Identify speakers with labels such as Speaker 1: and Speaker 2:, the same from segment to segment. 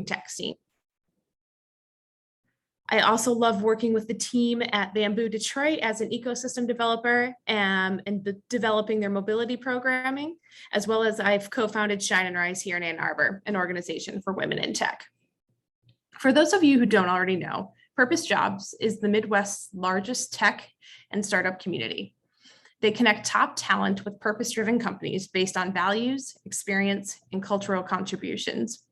Speaker 1: tech scene. I also love working with the team at Bamboo Detroit as an ecosystem developer and developing their mobility programming, as well as I've co-founded Shine and Rise here in Ann Arbor, an organization for women in tech. For those of you who don't already know, Purpose Jobs is the Midwest's largest tech and startup community. They connect top talent with purpose-driven companies based on values, experience, and cultural contributions.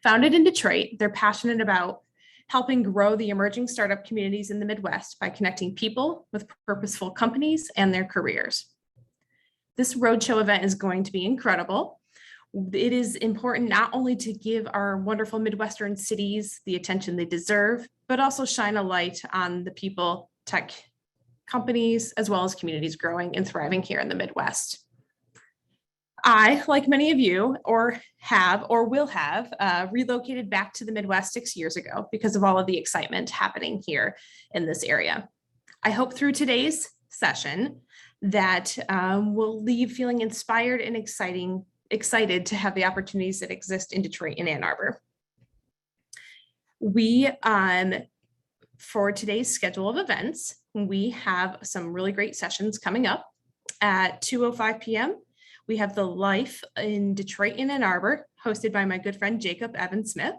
Speaker 1: Founded in Detroit, they're passionate about helping grow the emerging startup communities in the Midwest by connecting people with purposeful companies and their careers. This roadshow event is going to be incredible. It is important not only to give our wonderful Midwestern cities the attention they deserve, but also shine a light on the people, tech companies, as well as communities growing and thriving here in the Midwest. I, like many of you, will have relocated back to the Midwest 6 years ago because of all of the excitement happening here in this area. I hope through today's session that we'll leave feeling inspired and excited to have the opportunities that exist in Detroit and Ann Arbor. For today's schedule of events, we have some really great sessions coming up. At 2:05 p.m., we have the Life in Detroit and Ann Arbor, hosted by my good friend, Jacob Evans-Smith.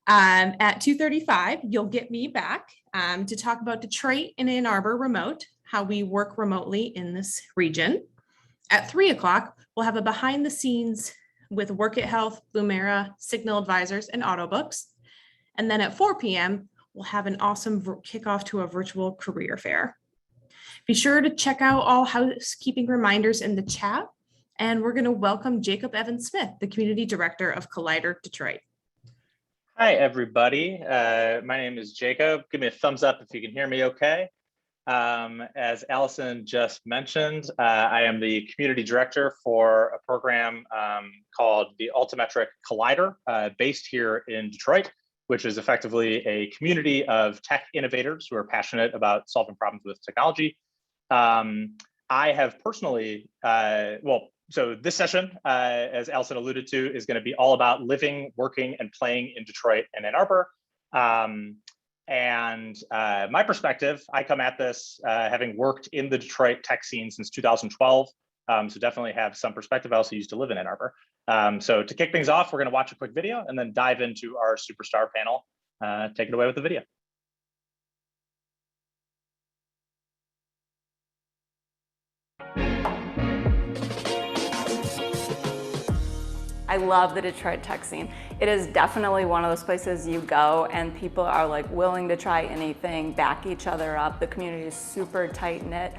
Speaker 1: At 2:35, you'll get me back to talk about Detroit and Ann Arbor remote, how we work remotely in this region. At 3 o'clock, we'll have a behind the scenes with Workit Health, Blumira, Signal Advisors, and Autobooks. And then at 4 p.m., we'll have an awesome kickoff to a virtual career fair. Be sure to check out all housekeeping reminders in the chat. And we're going to welcome Jacob Evans-Smith, the Community Director of Collider Detroit.
Speaker 2: Hi, everybody. My name is Jacob. Give me a thumbs up if you can hear me okay. As Alison just mentioned, I am the Community Director for a program called the Altimetric Collider, based here in Detroit, which is effectively a community of tech innovators who are passionate about solving problems with technology. I have personally, so this session, as Alison alluded to, is going to be all about living, working, and playing in Detroit and Ann Arbor. My perspective, I come at this having worked in the Detroit tech scene since 2012, so definitely have some perspective. I also used to live in Ann Arbor. So to kick things off, we're going to watch a quick video and then dive into our superstar panel. Take it away with the video.
Speaker 3: I love the Detroit tech scene. It is definitely one of those places you go and people are like willing to try anything, back each other up. The community is super tight knit.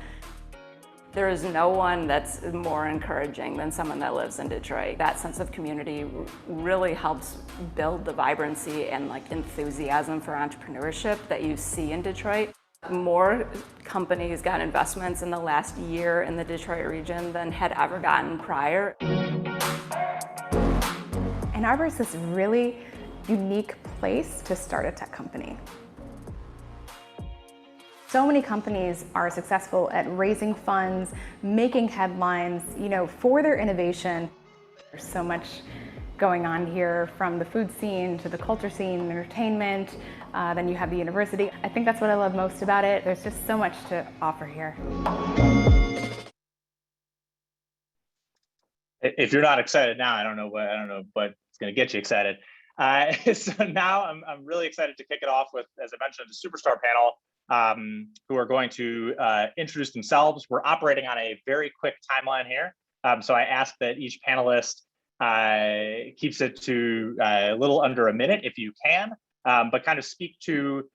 Speaker 3: There is no one that's more encouraging than someone that lives in Detroit. That sense of community really helps build the vibrancy and like enthusiasm for entrepreneurship that you see in Detroit. More companies got investments in the last year in the Detroit region than had ever gotten prior.
Speaker 4: Ann Arbor is this really unique place to start a tech company. So many companies are successful at raising funds, making headlines, for their innovation. There's so much going on here, from the food scene to the culture scene, entertainment, then you have the university. I think that's what I love most about it. There's just so much to offer here.
Speaker 2: If you're not excited now, I don't know what's going to get you excited. So now I'm really excited to kick it off with, as I mentioned, a superstar panel who are going to introduce themselves. We're operating on a very quick timeline here. So I ask that each panelist keeps it to a little under a minute if you can, but kind of speak to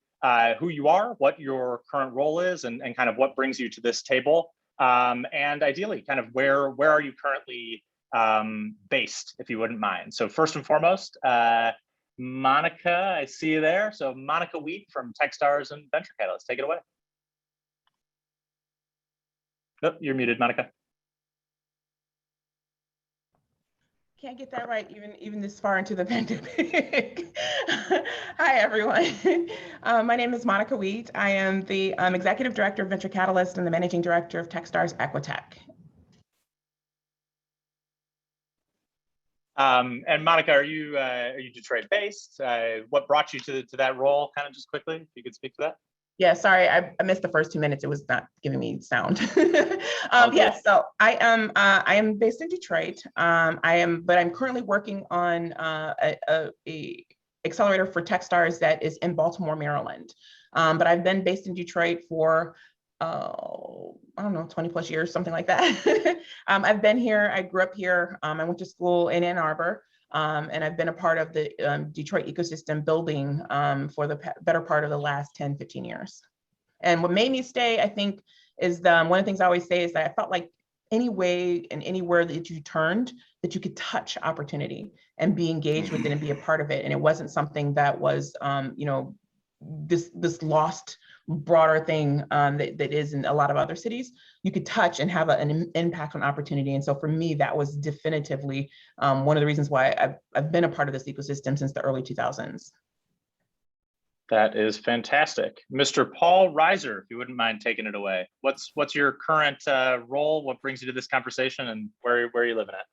Speaker 2: who you are, what your current role is, and kind of what brings you to this table. And ideally, kind of where are you currently based, if you wouldn't mind. So first and foremost, Monica, I see you there. So Monica Wheat from Techstars and Venture Catalyst, take it away. Oh, you're muted, Monica.
Speaker 5: Can't get that right even this far into the pandemic. Hi, everyone. My name is Monica Wheat. I am the Executive Director of Venture Catalyst and the Managing Director of Techstars Equitech.
Speaker 2: And Monica, are you Detroit based? What brought you to that role? Kind of just quickly, if you could speak to that.
Speaker 5: Yeah, sorry, I missed the first 2 minutes. It was not giving me sound.
Speaker 2: All good.
Speaker 5: Yes, so I am based in Detroit. But I'm currently working on a accelerator for Techstars that is in Baltimore, Maryland. But I've been based in Detroit for I don't know, 20 plus years, something like that. I've been here. I grew up here. I went to school in Ann Arbor. And I've been a part of the Detroit ecosystem building for the better part of the last 10, 15 years. And what made me stay, I think, is one of the things I always say is that I felt like any way and anywhere that you turned, that you could touch opportunity and be engaged with it and be a part of it. And it wasn't something that was, this lost broader thing that is in a lot of other cities. You could touch and have an impact on opportunity. And so for me, that was definitively one of the reasons why I've been a part of this ecosystem since the early 2000s.
Speaker 2: That is fantastic. Mr. Paul Reiser, if you wouldn't mind taking it away. What's your current role? What brings you to this conversation, and where are you living at?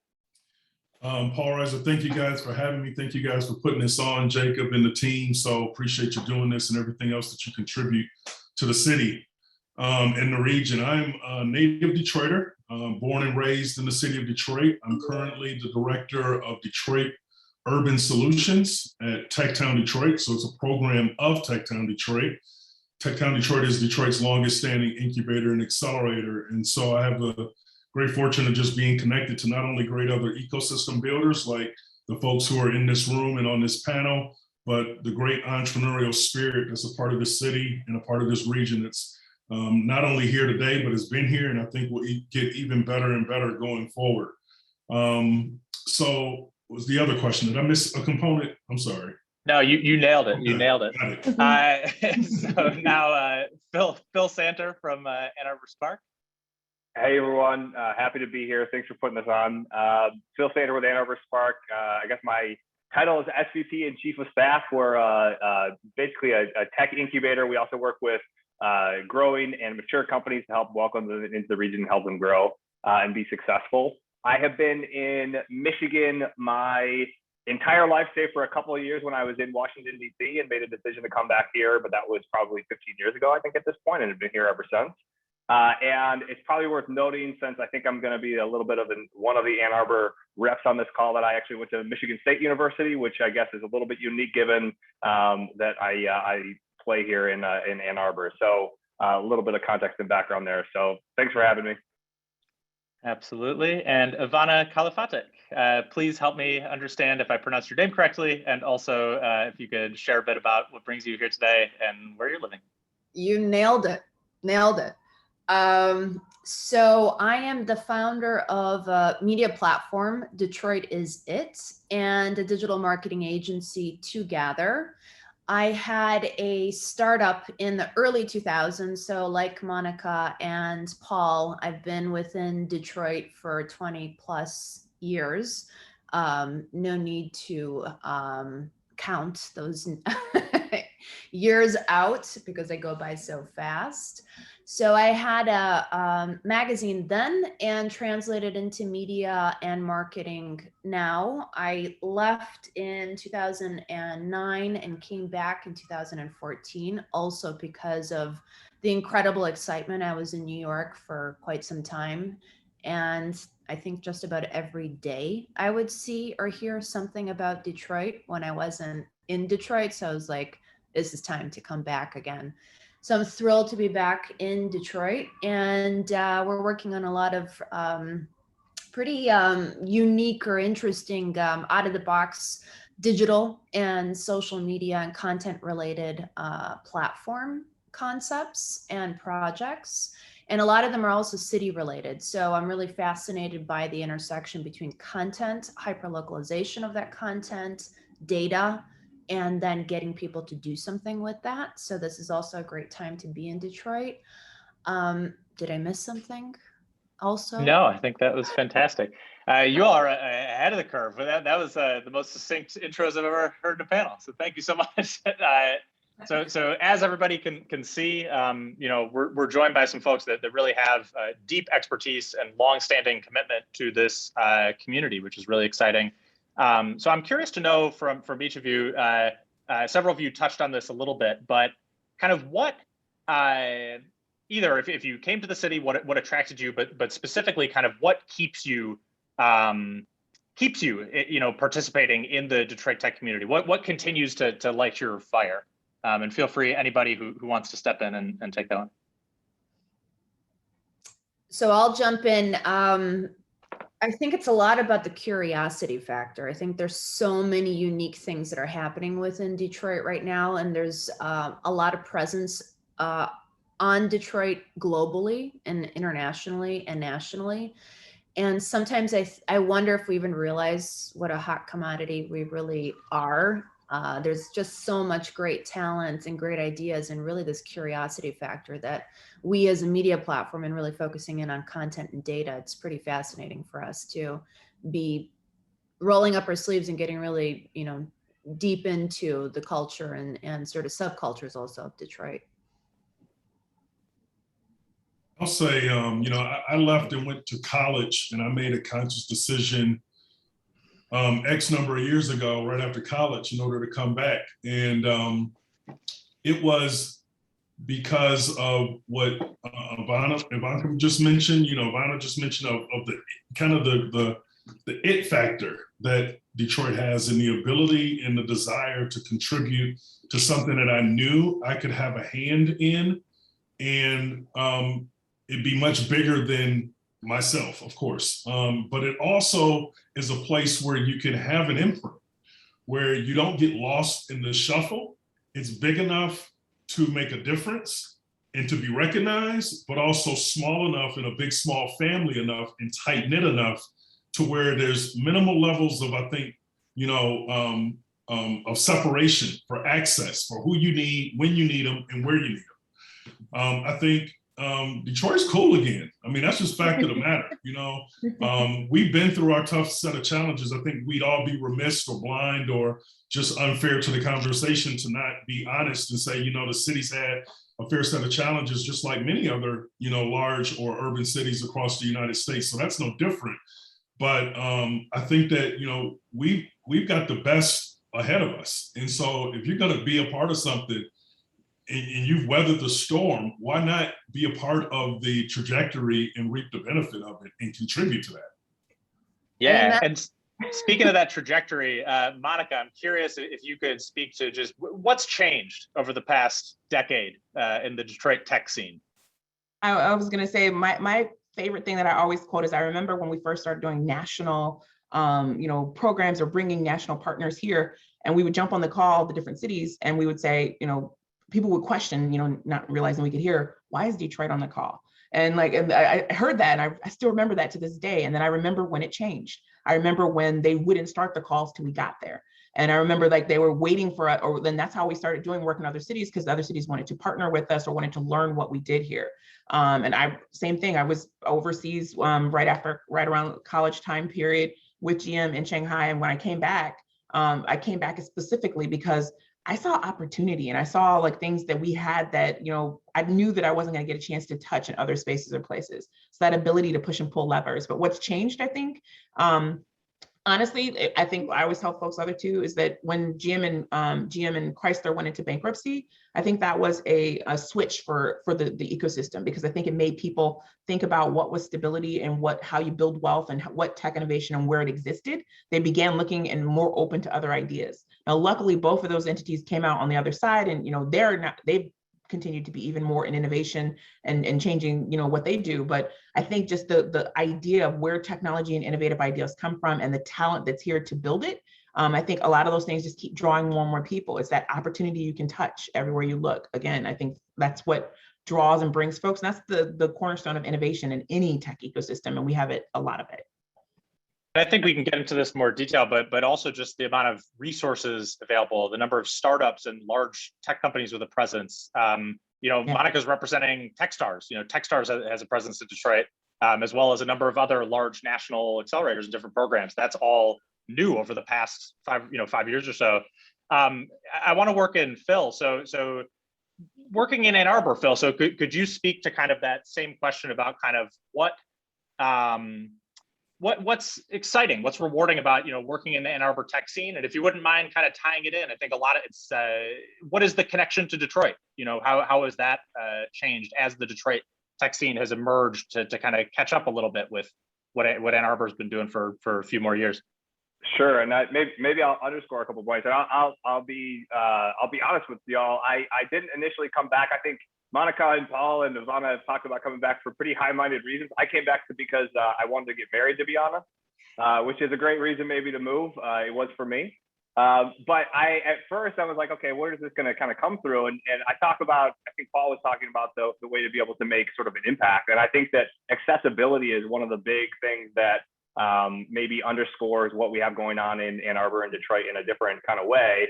Speaker 6: Paul Reiser, thank you guys for having me. Thank you guys for putting this on, Jacob and the team. So appreciate you doing this and everything else that you contribute to the city and the region. I'm a native Detroiter, born and raised in the city of Detroit. I'm currently the director of Detroit Urban Solutions at TechTown Detroit. So it's a program of TechTown Detroit. TechTown Detroit is Detroit's longest standing incubator and accelerator. And so I have the great fortune of just being connected to not only great other ecosystem builders like the folks who are in this room and on this panel, but the great entrepreneurial spirit that's a part of this city and a part of this region that's not only here today, but has been here, and I think will get even better and better going forward. So what was the other question? Did I miss a component? I'm sorry.
Speaker 2: No, you nailed it. You nailed it.
Speaker 6: Got it.
Speaker 2: So now Phil Santer from Ann Arbor Spark.
Speaker 7: Hey everyone, happy to be here. Thanks for putting this on. Phil Santer with Ann Arbor Spark. I guess my title is SVP and Chief of Staff. We're basically a tech incubator. We also work with growing and mature companies to help welcome them into the region and help them grow and be successful. I have been in Michigan my entire life, save for a couple of years when I was in Washington, D.C. and made a decision to come back here, but that was probably 15 years ago, I think, at this point, and have been here ever since. And it's probably worth noting, since I think I'm going to be a little bit of one of the Ann Arbor reps on this call, that I actually went to Michigan State University, which I guess is a little bit unique given that I play here in Ann Arbor. So a little bit of context and background there. So thanks for having me.
Speaker 2: Absolutely. And Ivana Kalafatic, please help me understand if I pronounced your name correctly, and also if you could share a bit about what brings you here today and where you're living.
Speaker 8: You nailed it. Nailed it. So I am the founder of a media platform, Detroitisit, and a digital marketing agency, Together. I had a startup in the early 2000s. So like Monica and Paul, I've been within Detroit for 20 plus years. No need to count those years out because they go by so fast. So I had a magazine then and translated into media and marketing now. I left in 2009 and came back in 2014, also because of the incredible excitement. I was in New York for quite some time. And I think just about every day I would see or hear something about Detroit when I wasn't in Detroit. So I was like, this is time to come back again. So I'm thrilled to be back in Detroit, and we're working on a lot of pretty unique or interesting out-of-the-box digital and social media and content-related platform concepts and projects. And a lot of them are also city-related. So I'm really fascinated by the intersection between content, hyperlocalization of that content, data, and then getting people to do something with that. So this is also a great time to be in Detroit. Did I miss something also?
Speaker 2: No, I think that was fantastic. You all are ahead of the curve. That was the most succinct intros I've ever heard in a panel. So thank you so much. So as everybody can see, we're joined by some folks that really have deep expertise and longstanding commitment to this community, which is really exciting. So I'm curious to know from each of you, several of you touched on this a little bit, but kind of what, either if you came to the city, what attracted you, but specifically kind of what keeps you participating in the Detroit tech community? What continues to light your fire? And feel free, anybody who wants to step in and take that one.
Speaker 8: So I'll jump in. I think it's a lot about the curiosity factor. I think there's so many unique things that are happening within Detroit right now, and there's a lot of presence on Detroit globally and internationally and nationally. And sometimes I wonder if we even realize what a hot commodity we really are. There's just so much great talent and great ideas, and really this curiosity factor that we as a media platform and really focusing in on content and data, it's pretty fascinating for us to be rolling up our sleeves and getting really, deep into the culture and sort of subcultures also of Detroit.
Speaker 6: I'll say, I left and went to college, and I made a conscious decision X number of years ago, right after college, in order to come back. And it was because of what Ivana just mentioned. Ivana just mentioned of the kind of the it factor that Detroit has, and the ability and the desire to contribute to something that I knew I could have a hand in, and it'd be much bigger than myself, of course. But it also is a place where you can have an imprint, where you don't get lost in the shuffle. It's big enough to make a difference and to be recognized, but also small enough and a big, small family enough and tight knit enough to where there's minimal levels of, I think, of separation for access, for who you need, when you need them, and where you need them. I think Detroit's cool again. I mean, that's just fact of the matter. We've been through our tough set of challenges. I think we'd all be remiss or blind or just unfair to the conversation to not be honest and say, the city's had a fair set of challenges, just like many other, large or urban cities across the United States. So that's no different. But I think that, we've got the best ahead of us. And so if you're going to be a part of something, and you've weathered the storm, why not be a part of the trajectory and reap the benefit of it and contribute to that?
Speaker 2: Yeah, and speaking of that trajectory, Monica, I'm curious if you could speak to just what's changed over the past decade in the Detroit tech scene.
Speaker 5: I was gonna say my favorite thing that I always quote is, I remember when we first started doing national programs or bringing national partners here, and we would jump on the call, the different cities, and we would say, people would question, not realizing we could hear, why is Detroit on the call? And I heard that, and I still remember that to this day. And then I remember when it changed. I remember when they wouldn't start the calls till we got there. And I remember they were waiting for us, or then that's how we started doing work in other cities, because the other cities wanted to partner with us or wanted to learn what we did here. Same thing, I was overseas right around college time period with GM in Shanghai. And when I came back specifically because I saw opportunity, and I saw things that we had that, I knew that I wasn't going to get a chance to touch in other spaces or places. So that ability to push and pull levers. But what's changed, I think, honestly, I think I always tell folks other too, is that when GM and Chrysler went into bankruptcy, I think that was a switch for the ecosystem, because I think it made people think about what was stability and how you build wealth and what tech innovation and where it existed. They began looking and more open to other ideas. Now, luckily, both of those entities came out on the other side, and they've continued to be even more in innovation and changing, what they do. But I think just the idea of where technology and innovative ideas come from and the talent that's here to build it, I think a lot of those things just keep drawing more and more people. It's that opportunity you can touch everywhere you look. Again, I think that's what draws and brings folks. And that's the cornerstone of innovation in any tech ecosystem, and we have a lot of it.
Speaker 2: I think we can get into this more detail, but also just the amount of resources available, the number of startups and large tech companies with a presence. Monica's representing Techstars. Techstars has a presence in Detroit, as well as a number of other large national accelerators and different programs. That's all new over the past 5 years or so. I want to work in Phil. So working in Ann Arbor, Phil. So could you speak to kind of that same question about kind of what what's exciting, what's rewarding about, working in the Ann Arbor tech scene? And if you wouldn't mind kind of tying it in, I think a lot of it's, what is the connection to Detroit? How has that changed as the Detroit tech scene has emerged to kind of catch up a little bit with what Ann Arbor's been doing for a few more years?
Speaker 7: Sure, and maybe I'll underscore a couple of points. And I'll be honest with y'all. I didn't initially come back. I think Monica and Paul and Ivana have talked about coming back for pretty high-minded reasons. I came back because I wanted to get married, to be honest, which is a great reason maybe to move. It was for me. But at first I was like, okay, where is this going to kind of come through? And I think Paul was talking about the way to be able to make sort of an impact. And I think that accessibility is one of the big things that maybe underscores what we have going on in Ann Arbor and Detroit in a different kind of way.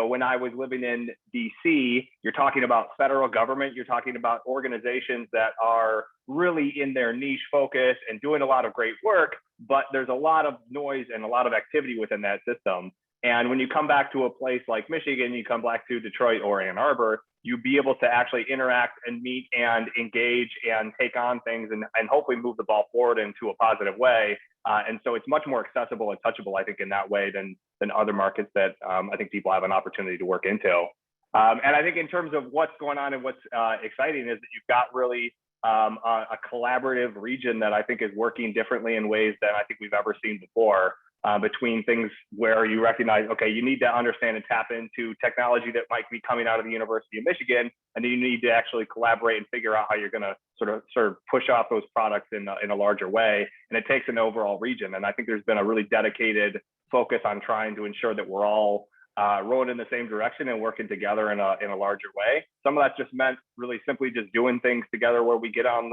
Speaker 7: When I was living in DC, you're talking about federal government, you're talking about organizations that are really in their niche focus and doing a lot of great work, but there's a lot of noise and a lot of activity within that system. And when you come back to a place like Michigan, you come back to Detroit or Ann Arbor, you be able to actually interact and meet and engage and take on things and hopefully move the ball forward into a positive way. And so it's much more accessible and touchable, I think, in that way than other markets that I think people have an opportunity to work into. And I think in terms of what's going on and what's exciting is that you've got really a collaborative region that I think is working differently in ways than I think we've ever seen before. Between things where you recognize, okay, you need to understand and tap into technology that might be coming out of the University of Michigan, and then you need to actually collaborate and figure out how you're going to sort of push off those products in a larger way. And it takes an overall region. And I think there's been a really dedicated focus on trying to ensure that we're all rowing in the same direction and working together in a larger way. Some of that's just meant really simply just doing things together where we get on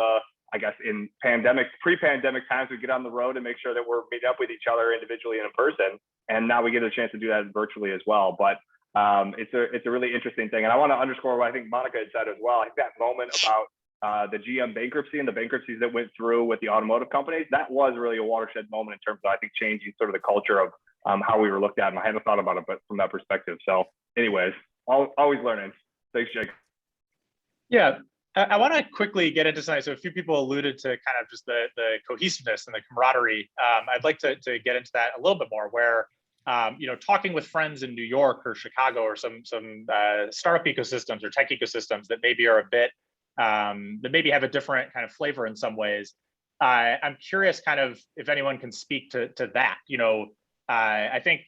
Speaker 7: I guess in pre-pandemic times, we get on the road and make sure that we're meeting up with each other individually and in person. And now we get a chance to do that virtually as well. But it's a really interesting thing. And I want to underscore what I think Monica had said as well. I think that moment about the GM bankruptcy and the bankruptcies that went through with the automotive companies, that was really a watershed moment in terms of, I think, changing sort of the culture of how we were looked at. And I hadn't thought about it, but from that perspective. So anyways, always learning. Thanks, Jake.
Speaker 2: Yeah. I want to quickly get into something. So a few people alluded to kind of just the cohesiveness and the camaraderie. I'd like to get into that a little bit more, where talking with friends in New York or Chicago or some startup ecosystems or tech ecosystems that maybe are a bit that maybe have a different kind of flavor in some ways. I'm curious, kind of, if anyone can speak to that. I think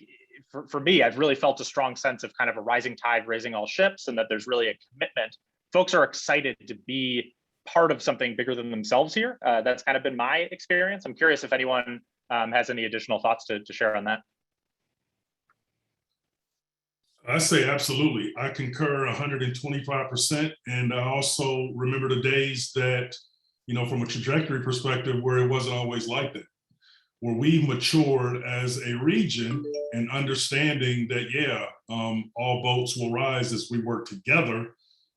Speaker 2: for me, I've really felt a strong sense of kind of a rising tide raising all ships, and that there's really a commitment. Folks are excited to be part of something bigger than themselves here. That's kind of been my experience. I'm curious if anyone has any additional thoughts to share on that.
Speaker 6: I say absolutely. I concur 125%. And I also remember the days that, from a trajectory perspective, where it wasn't always like that, where we matured as a region and understanding that, all boats will rise as we work together.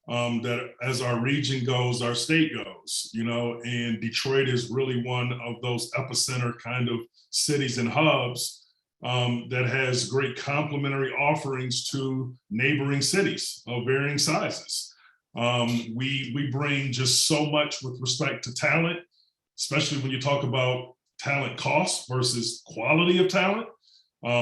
Speaker 6: That as our region goes, our state goes, and Detroit is really one of those epicenter kind of cities and hubs that has great complementary offerings to neighboring cities of varying sizes. We bring just so much with respect to talent, especially when you talk about talent cost versus quality of talent.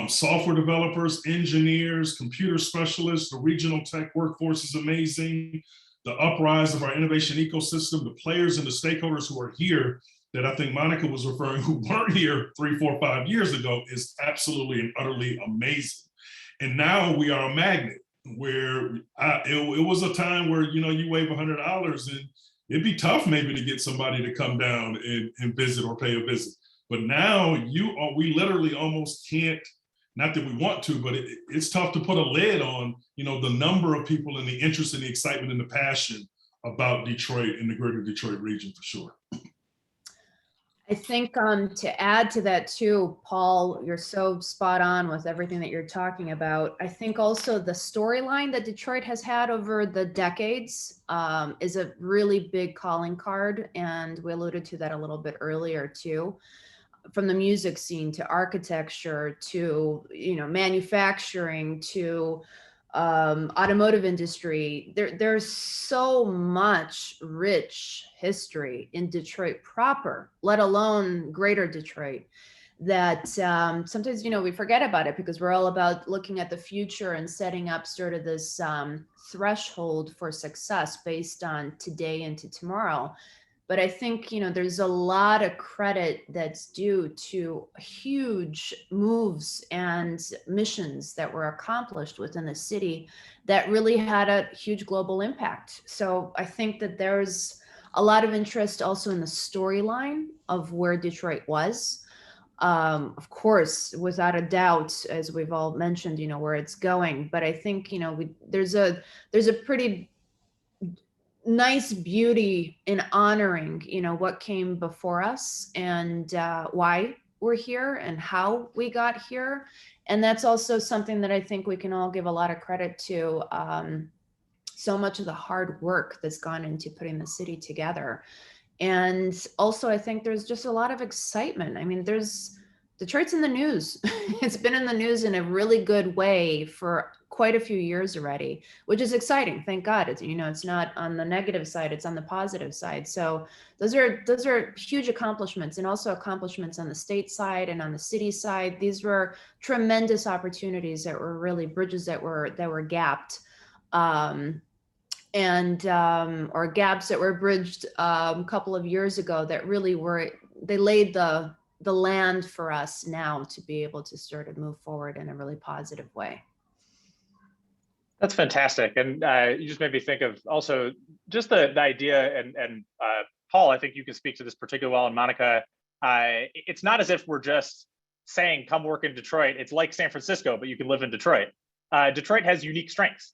Speaker 6: Software developers, engineers, computer specialists, the regional tech workforce is amazing. The uprise of our innovation ecosystem, the players and the stakeholders who are here that I think Monica was referring, who weren't here 3, 4, 5 years ago, is absolutely and utterly amazing. And now we are a magnet, where it was a time where, you wave $100 and it'd be tough maybe to get somebody to come down and visit or pay a visit. But now we literally almost can't, not that we want to, but it's tough to put a lid on, the number of people and the interest and the excitement and the passion about Detroit and the greater Detroit region, for sure.
Speaker 8: I think to add to that too, Paul, you're so spot on with everything that you're talking about. I think also the storyline that Detroit has had over the decades is a really big calling card. And we alluded to that a little bit earlier too. From the music scene to architecture to manufacturing to automotive industry. There's so much rich history in Detroit proper, let alone greater Detroit, that sometimes, we forget about it because we're all about looking at the future and setting up sort of this threshold for success based on today into tomorrow. But I think, there's a lot of credit that's due to huge moves and missions that were accomplished within the city that really had a huge global impact. So I think that there's a lot of interest also in the storyline of where Detroit was. Of course, without a doubt, as we've all mentioned, where it's going. But I think, there's a pretty nice beauty in honoring, what came before us and why we're here and how we got here. And that's also something that I think we can all give a lot of credit to. So much of the hard work that's gone into putting the city together. And also, I think there's just a lot of excitement. I mean, Detroit's in the news. It's been in the news in a really good way for quite a few years already, which is exciting. Thank God. It's not on the negative side, it's on the positive side. So those are huge accomplishments, and also accomplishments on the state side and on the city side. These were tremendous opportunities that were really bridges that were gapped. Or gaps that were bridged a couple of years ago that really they laid the land for us now to be able to sort of move forward in a really positive way.
Speaker 2: That's fantastic. And you just made me think of also just the idea, and Paul, I think you can speak to this particularly well, and Monica, it's not as if we're just saying, come work in Detroit. It's like San Francisco, but you can live in Detroit. Detroit has unique strengths.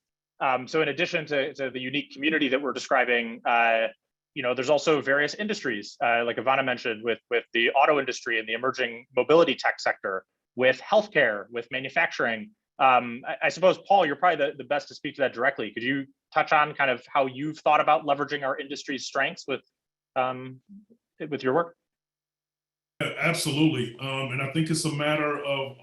Speaker 2: So in addition to the unique community that we're describing, there's also various industries, like Ivana mentioned, with the auto industry and the emerging mobility tech sector, with healthcare, with manufacturing. I suppose, Paul, you're probably the best to speak to that directly. Could you touch on kind of how you've thought about leveraging our industry's strengths with your work?
Speaker 6: Yeah, absolutely. And I think it's a matter of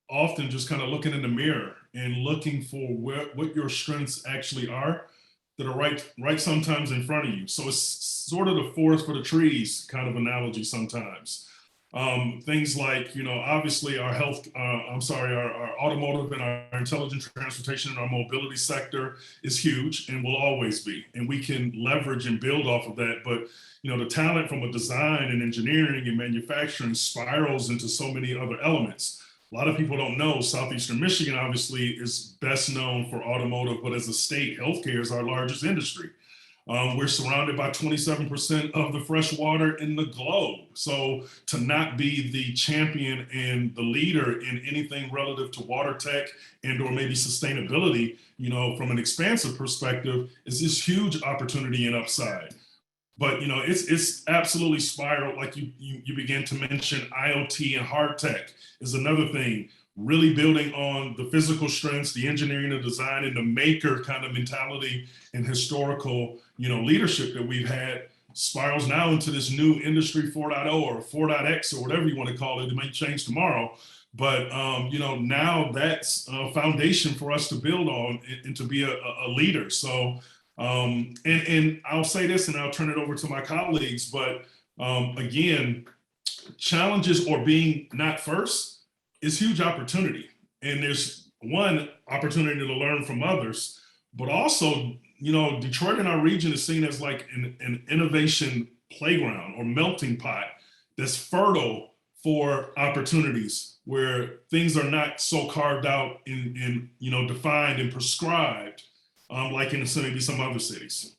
Speaker 6: often just kind of looking in the mirror and looking for what your strengths actually are that are right sometimes in front of you. So it's sort of the forest for the trees kind of analogy sometimes. Things like, obviously our our automotive and our intelligent transportation and our mobility sector is huge and will always be. And we can leverage and build off of that. But, the talent from a design and engineering and manufacturing spirals into so many other elements. A lot of people don't know Southeastern Michigan obviously is best known for automotive, but as a state, healthcare is our largest industry. We're surrounded by 27% of the fresh water in the globe. So to not be the champion and the leader in anything relative to water tech and or maybe sustainability, from an expansive perspective, is this huge opportunity and upside. But it's absolutely spiraled. Like you began to mention, IoT and hard tech is another thing. Really building on the physical strengths, the engineering, the design, and the maker kind of mentality and historical, leadership that we've had spirals now into this new industry 4.0 or 4.x or whatever you want to call it. It may change tomorrow, but now that's a foundation for us to build on and to be a leader. So. And I'll say this and I'll turn it over to my colleagues, but again, challenges or being not first is huge opportunity. And there's one opportunity to learn from others, but also, Detroit in our region is seen as like an innovation playground or melting pot that's fertile for opportunities where things are not so carved out and defined and prescribed. Like in maybe some other cities.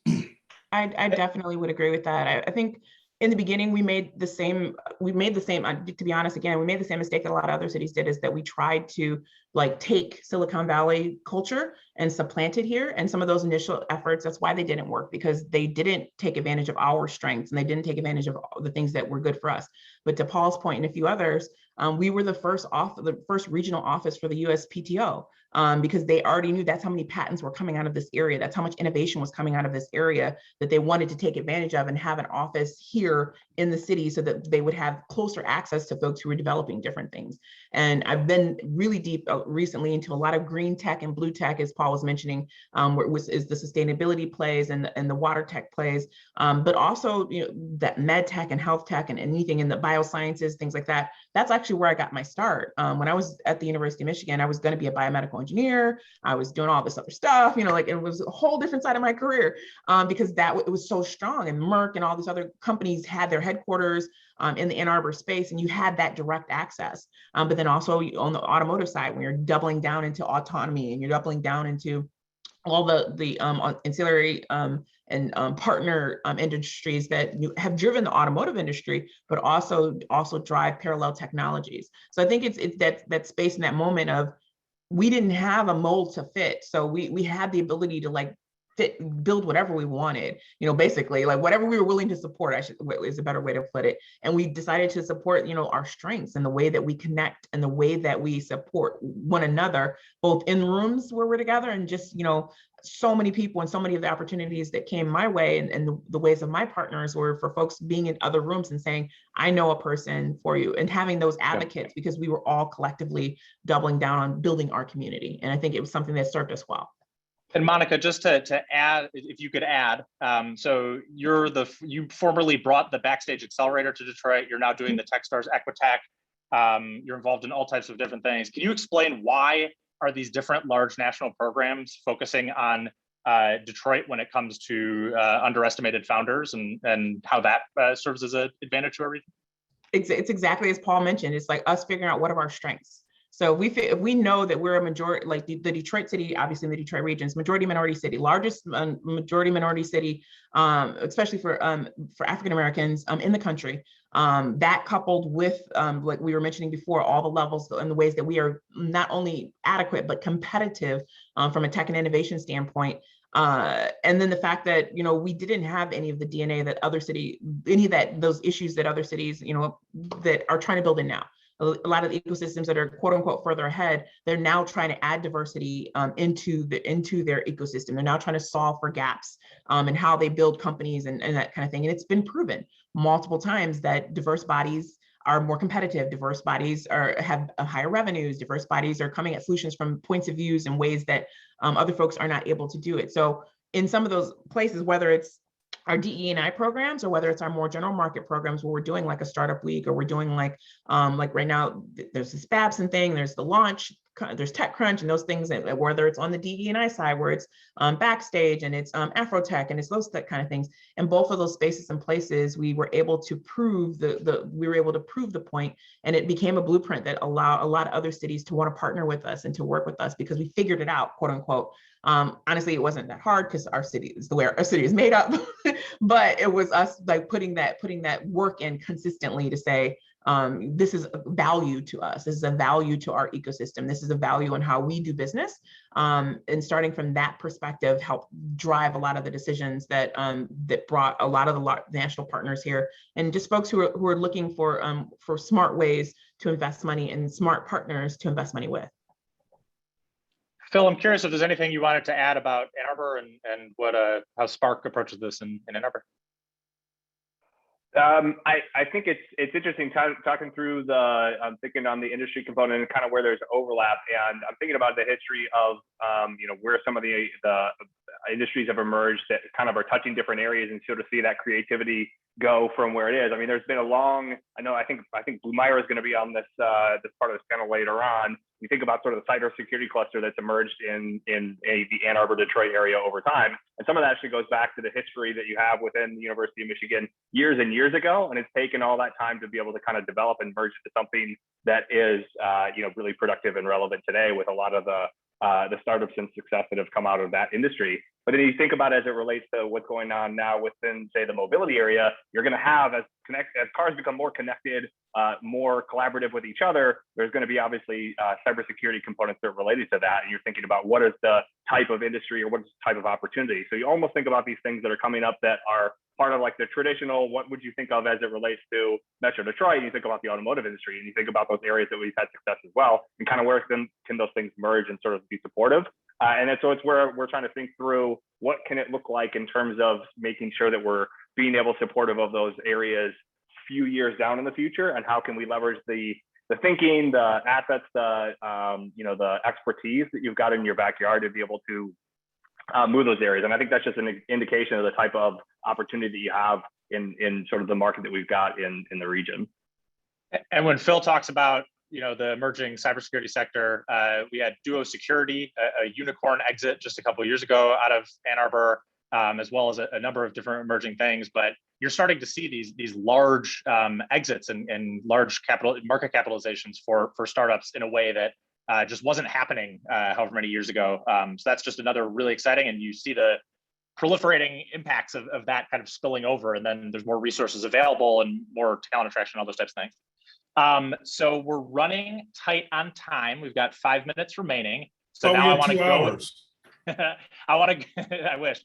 Speaker 5: I definitely would agree with that. I think in the beginning, we made the same, to be honest, again, we made the same mistake that a lot of other cities did, is that we tried to take Silicon Valley culture and supplant it here. And some of those initial efforts, that's why they didn't work, because they didn't take advantage of our strengths and they didn't take advantage of all the things that were good for us. But to Paul's point and a few others, we were the first regional office for the USPTO. Because they already knew that's how many patents were coming out of this area. That's how much innovation was coming out of this area that they wanted to take advantage of and have an office here in the city so that they would have closer access to folks who were developing different things. And I've been really deep, recently into a lot of green tech and blue tech, as Paul was mentioning, is the sustainability plays and the water tech plays, but also that med tech and health tech and anything in the biosciences, things like that. That's actually where I got my start. When I was at the University of Michigan, I was going to be a biomedical engineer. I was doing all this other stuff, it was a whole different side of my career, because it was so strong, and Merck and all these other companies had their headquarters in the Ann Arbor space, and you had that direct access. But then also on the automotive side, when you're doubling down into autonomy and you're doubling down into all the ancillary and partner industries that have driven the automotive industry, but also drive parallel technologies. So I think it's that space in that moment of, we didn't have a mold to fit, so we had the ability to build whatever we wanted, basically like whatever we were willing to support, is a better way to put it. And we decided to support, our strengths and the way that we connect and the way that we support one another, both in rooms where we're together and just, so many people and so many of the opportunities that came my way and the ways of my partners were for folks being in other rooms and saying, I know a person for you, and having those advocates, because we were all collectively doubling down on building our community. And I think it was something that served us well.
Speaker 2: And Monica, just to add, if you could add, so you formerly brought the Backstage Accelerator to Detroit. You're now doing the Techstars Equitech. You're involved in all types of different things. Can you explain why are these different large national programs focusing on Detroit when it comes to underestimated founders, and how that serves as an advantage to our region?
Speaker 5: It's exactly as Paul mentioned. It's like us figuring out what are our strengths. So if we know that we're a majority, like the Detroit city, obviously in the Detroit region, is majority minority city, largest majority minority city, especially for African Americans in the country. That coupled with, like we were mentioning before, all the levels and the ways that we are not only adequate but competitive from a tech and innovation standpoint. And then the fact that we didn't have any of the DNA that those issues that other cities that are trying to build in now. A lot of the ecosystems that are quote unquote further ahead, they're now trying to add diversity into their ecosystem. They're now trying to solve for gaps in how they build companies and that kind of thing. And it's been proven multiple times that diverse bodies are more competitive. Diverse bodies have higher revenues. Diverse bodies are coming at solutions from points of views and ways that other folks are not able to do it. So in some of those places, whether it's our DE&I programs or whether it's our more general market programs where we're doing like a startup week, or we're doing like right now, there's this Babson thing, there's the launch, there's TechCrunch and those things, and whether it's on the DE&I side where it's Backstage and it's Afrotech and it's those kind of things. And both of those spaces and places, we were able to prove the point, and it became a blueprint that allowed a lot of other cities to want to partner with us and to work with us because we figured it out, quote unquote. Honestly, it wasn't that hard because our city is the way our city is made up, but it was us like putting that work in consistently to say, this is a value to us. This is a value to our ecosystem. This is a value in how we do business. And starting from that perspective, helped drive a lot of the decisions that brought a lot of the national partners here, and just folks who are looking for smart ways to invest money and smart partners to invest money with.
Speaker 2: Phil, I'm curious if there's anything you wanted to add about Ann Arbor and what how Spark approaches this in Ann Arbor.
Speaker 7: I think it's interesting talking through I'm thinking on the industry component and kind of where there's overlap, and I'm thinking about the history of where some of the industries have emerged that kind of are touching different areas, and sort of see that creativity go from where it is. I mean, there's been a long, I think Blumira is going to be on this part of this panel later on. You think about sort of the cybersecurity cluster that's emerged in the Ann Arbor, Detroit area over time. And some of that actually goes back to the history that you have within the University of Michigan years and years ago. And it's taken all that time to be able to kind of develop and merge into something that is, really productive and relevant today with a lot of the startups and success that have come out of that industry. But then you think about it as it relates to what's going on now within, say, the mobility area, you're going to have, as cars become more connected, more collaborative with each other, there's going to be obviously cybersecurity components that are related to that. And you're thinking about what is the type of industry or what is the type of opportunity. So you almost think about these things that are coming up that are part of like the traditional, what would you think of as it relates to Metro Detroit? And you think about the automotive industry, and you think about those areas that we've had success as well, and kind of where can those things merge and sort of be supportive. And so it's where we're trying to think through what can it look like in terms of making sure that we're being able supportive of those areas few years down in the future, and how can we leverage the the thinking, the assets, the the expertise that you've got in your backyard to be able to move those areas. And I think that's just an indication of the type of opportunity that you have in sort of the market that we've got in the region.
Speaker 2: And when Phil talks about the emerging cybersecurity sector, we had Duo Security, a unicorn exit just a couple of years ago out of Ann Arbor, as well as a number of different emerging things. But you're starting to see these large exits and large market capitalizations for startups in a way that just wasn't happening however many years ago. So that's just another really exciting, and you see the proliferating impacts of that kind of spilling over, and then there's more resources available and more talent attraction, all those types of things. So we're running tight on time. We've got 5 minutes remaining. So now I want to go. I wish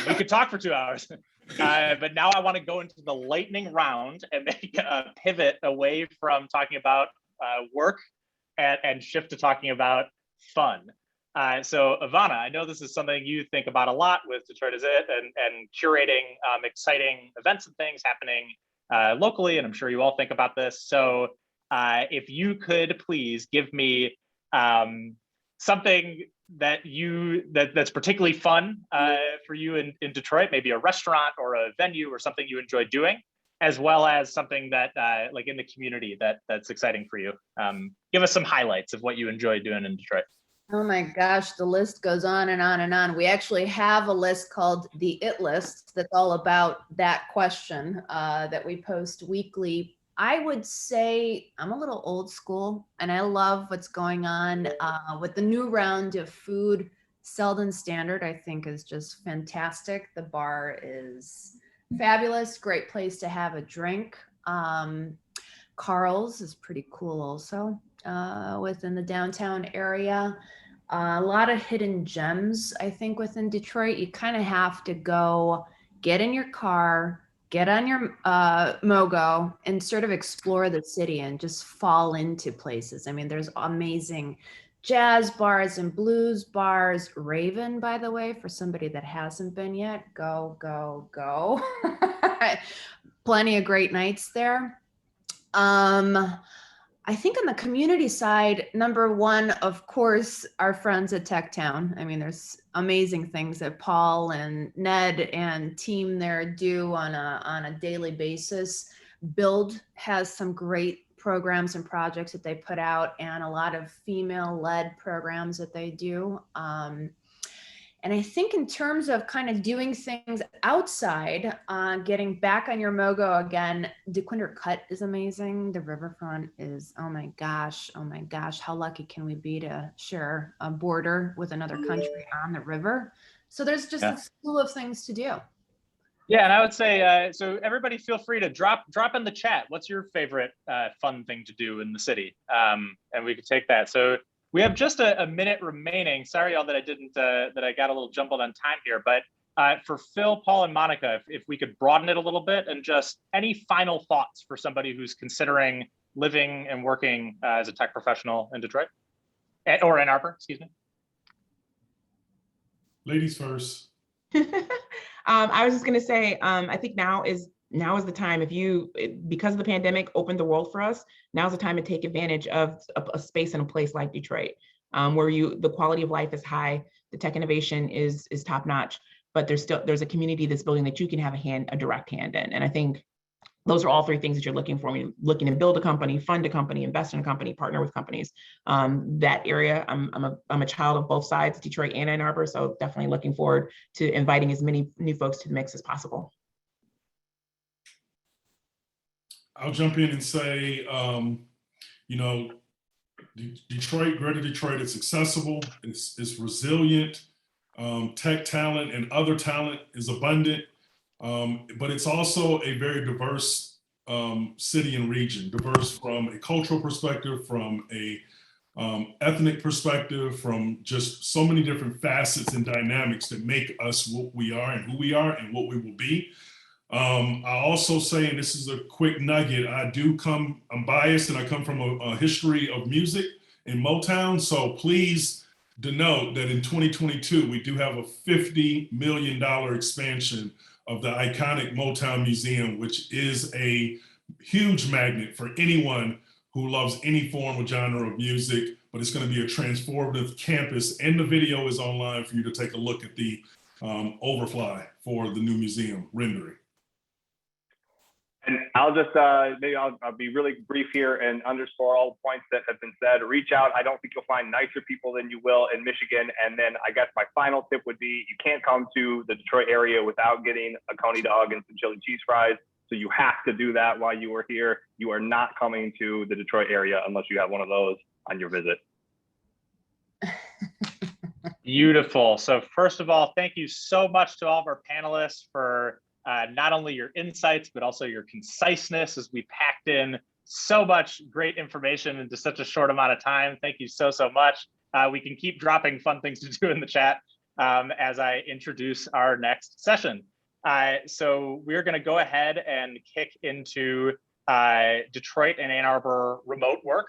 Speaker 2: we could talk for 2 hours. But now I want to go into the lightning round and make a pivot away from talking about work and shift to talking about fun. So Ivana, I know this is something you think about a lot with Detroitisit and curating exciting events and things happening locally, and I'm sure you all think about this. So if you could please give me something that's particularly fun for you in Detroit, maybe a restaurant or a venue or something you enjoy doing, as well as something that like in the community that's exciting for you. Give us some highlights of what you enjoy doing in Detroit.
Speaker 8: Oh my gosh, the list goes on and on and on. We actually have a list called the IT List that's all about that question that we post weekly. I would say I'm a little old school, and I love what's going on with the new round of food. Selden Standard, I think, is just fantastic. The bar is fabulous, great place to have a drink. Carl's is pretty cool also within the downtown area. A lot of hidden gems, I think, within Detroit. You kind of have to go get in your car, get on your Mogo, and sort of explore the city and just fall into places. I mean, there's amazing jazz bars and blues bars. Raven, by the way, for somebody that hasn't been yet, go, go, go. Plenty of great nights there. I think on the community side, number one, of course, our friends at TechTown. I mean, there's amazing things that Paul and Ned and team there do on a daily basis. Build has some great programs and projects that they put out, and a lot of female-led programs that they do. And I think in terms of kind of doing things outside, getting back on your Mogo again, DeQuinder Cut is amazing. The riverfront is, oh my gosh, how lucky can we be to share a border with another country on the river? So there's just a slew of things to do.
Speaker 2: Yeah, and I would say, so everybody feel free to drop in the chat. What's your favorite fun thing to do in the city? And we could take that. So we have just a minute remaining. Sorry, y'all, that I didn't, that I got a little jumbled on time here. But for Phil, Paul, and Monica, if we could broaden it a little bit and just any final thoughts for somebody who's considering living and working as a tech professional in Detroit or Ann Arbor, excuse me.
Speaker 6: Ladies first.
Speaker 5: I was just going to say, I think now is the time. Because of the pandemic opened the world for us, now's the time to take advantage of a space and a place like Detroit, where the quality of life is high, the tech innovation is top notch, but there's a community that's building that you can have a direct hand in. And I think those are all three things that you're looking for when you're looking to build a company, fund a company, invest in a company, partner with companies. That area, I'm a child of both sides, Detroit and Ann Arbor, so definitely looking forward to inviting as many new folks to the mix as possible.
Speaker 6: I'll jump in and say, Detroit, Greater Detroit, it's accessible, it's resilient, tech talent and other talent is abundant, but it's also a very diverse city and region, diverse from a cultural perspective, from a ethnic perspective, from just so many different facets and dynamics that make us what we are and who we are and what we will be. I also say, and this is a quick nugget, I'm biased and I come from a history of music in Motown. So please denote that in 2022, we do have a $50 million expansion of the iconic Motown Museum, which is a huge magnet for anyone who loves any form or genre of music, but it's going to be a transformative campus, and the video is online for you to take a look at the overfly for the new museum rendering.
Speaker 7: And I'll just, maybe I'll be really brief here and underscore all the points that have been said. Reach out. I don't think you'll find nicer people than you will in Michigan. And then I guess my final tip would be, you can't come to the Detroit area without getting a coney dog and some chili cheese fries. So you have to do that while you are here. You are not coming to the Detroit area unless you have one of those on your visit.
Speaker 2: Beautiful. So first of all, thank you so much to all of our panelists for not only your insights, but also your conciseness as we packed in so much great information into such a short amount of time. Thank you so much. We can keep dropping fun things to do in the chat as I introduce our next session. So we're going to go ahead and kick into Detroit and Ann Arbor remote work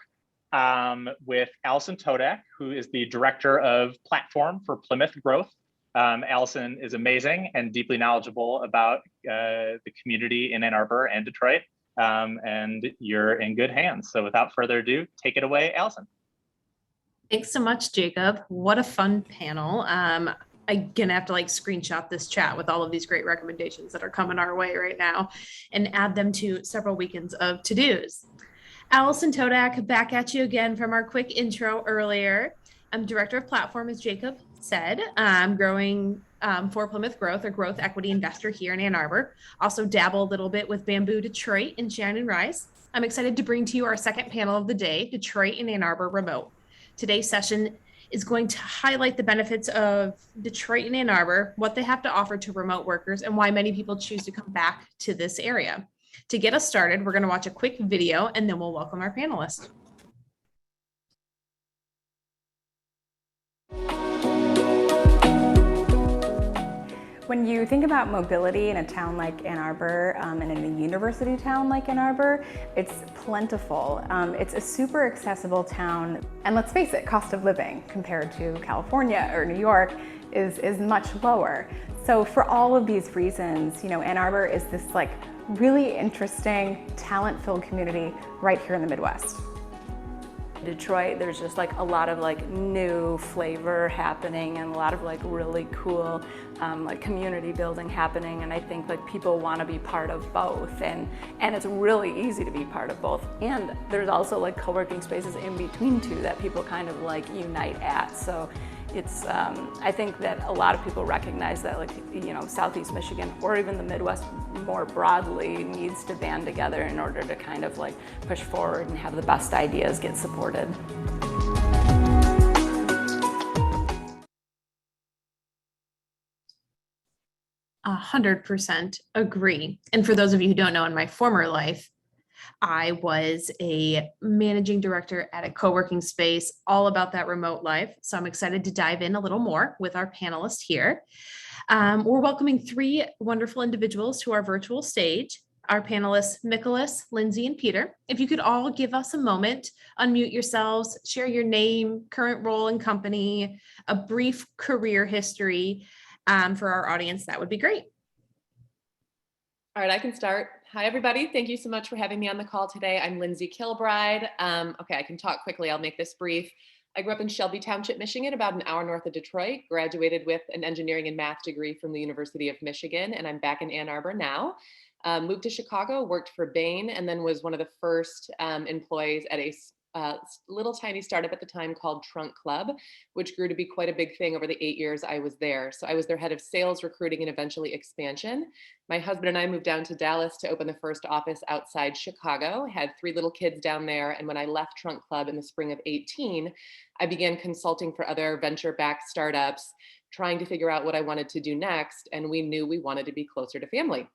Speaker 2: with Alison Todak, who is the Director of Platform for Plymouth Growth. Alison is amazing and deeply knowledgeable about the community in Ann Arbor and Detroit, and you're in good hands. So without further ado, take it away, Alison.
Speaker 1: Thanks so much, Jacob. What a fun panel. I'm gonna have to screenshot this chat with all of these great recommendations that are coming our way right now and add them to several weekends of to-dos. Alison Todak, back at you again from our quick intro earlier. I'm Director of Platform, as Jacob said. I'm growing for Plymouth Growth, or growth equity investor here in Ann Arbor. Also dabble a little bit with Bamboo Detroit and Shannon Rice. I'm excited to bring to you our second panel of the day, Detroit and Ann Arbor Remote. Today's session is going to highlight the benefits of Detroit and Ann Arbor, what they have to offer to remote workers, and why many people choose to come back to this area. To get us started, we're going to watch a quick video and then we'll welcome our panelists.
Speaker 4: When you think about mobility in a town like Ann Arbor and in a university town like Ann Arbor, it's plentiful. It's a super accessible town. And let's face it, cost of living compared to California or New York is much lower. So for all of these reasons, Ann Arbor is this really interesting, talent-filled community right here in the Midwest.
Speaker 3: Detroit, there's just a lot of new flavor happening and a lot of really cool community building happening, and I think people want to be part of both, and it's really easy to be part of both. And there's also co-working spaces in between two that people kind of unite at. So it's I think that a lot of people recognize that Southeast Michigan or even the Midwest more broadly needs to band together in order to kind of push forward and have the best ideas get supported.
Speaker 1: 100% agree. And for those of you who don't know, in my former life, I was a managing director at a co-working space, all about that remote life. So I'm excited to dive in a little more with our panelists here. We're welcoming three wonderful individuals to our virtual stage. Our panelists, Mykolas, Lindsay, and Peter. If you could all give us a moment, unmute yourselves, share your name, current role and company, a brief career history for our audience, that would be great.
Speaker 9: All right, I can start. Hi, everybody. Thank you so much for having me on the call today. I'm Lindsay Kilbride. Okay, I can talk quickly. I'll make this brief. I grew up in Shelby Township, Michigan, about an hour north of Detroit, graduated with an engineering and math degree from the University of Michigan, and I'm back in Ann Arbor now. Moved to Chicago, worked for Bain, and then was one of the first employees at a little tiny startup at the time called Trunk Club, which grew to be quite a big thing over the 8 years I was there. So I was their head of sales, recruiting, and eventually expansion. My husband and I moved down to Dallas to open the first office outside Chicago, had 3 little kids down there. And when I left Trunk Club in the spring of 18, I began consulting for other venture-backed startups, trying to figure out what I wanted to do next. And we knew we wanted to be closer to family.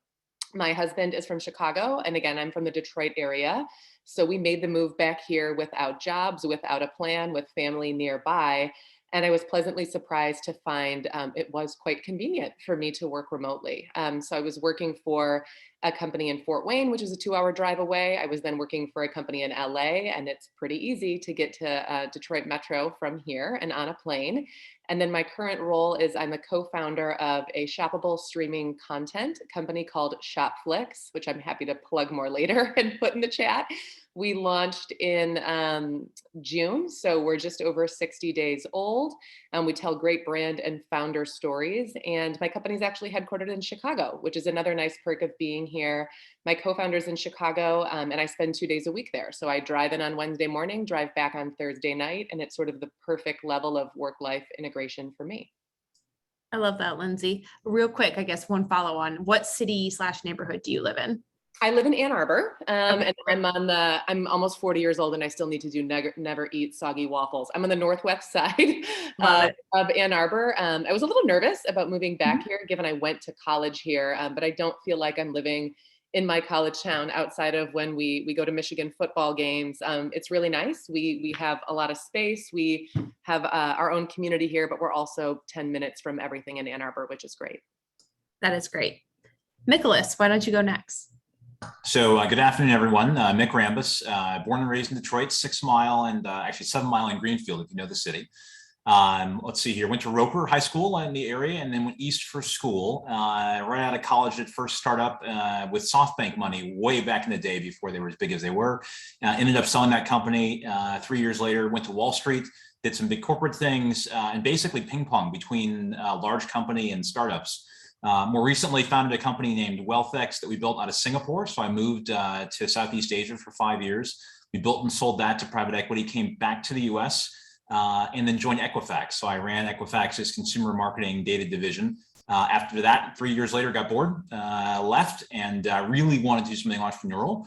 Speaker 9: My husband is from Chicago, and again, I'm from the Detroit area. So we made the move back here without jobs, without a plan, with family nearby. And I was pleasantly surprised to find it was quite convenient for me to work remotely. So I was working for a company in Fort Wayne, which is a 2-hour drive away. I was then working for a company in LA, and it's pretty easy to get to Detroit Metro from here and on a plane. And then my current role is I'm a co-founder of a shoppable streaming content company called Shopflix, which I'm happy to plug more later and put in the chat. We launched in June, so we're just over 60 days old. We tell great brand and founder stories. And my company is actually headquartered in Chicago, which is another nice perk of being here. My co-founder's in Chicago, and I spend 2 days a week there. So I drive in on Wednesday morning, drive back on Thursday night, and it's sort of the perfect level of work-life integration for me.
Speaker 1: I love that, Lindsay. Real quick, I guess one follow on. What city/neighborhood do you live in?
Speaker 9: I live in Ann Arbor, and I'm almost 40 years old, and I still need to do never eat soggy waffles. I'm on the northwest side of Ann Arbor. I was a little nervous about moving back here, given I went to college here, but I don't feel like I'm living in my college town outside of when we go to Michigan football games. It's really nice. We have a lot of space. We have our own community here, but we're also 10 minutes from everything in Ann Arbor, which is great.
Speaker 1: That is great. Mykolas, why don't you go next?
Speaker 10: So good afternoon, everyone. Mick Rambus, born and raised in Detroit, 6 Mile and actually 7 Mile in Greenfield, if you know the city. Let's see here, went to Roper High School in the area and then went east for school. Right out of college, did first startup with SoftBank money way back in the day before they were as big as they were. Ended up selling that company 3 years later, went to Wall Street, did some big corporate things and basically ping pong between large company and startups. More recently founded a company named WealthX that we built out of Singapore. So I moved to Southeast Asia for 5 years. We built and sold that to private equity, came back to the US, and then joined Equifax. So I ran Equifax's consumer marketing data division. After that, 3 years later, got bored, left, and really wanted to do something entrepreneurial.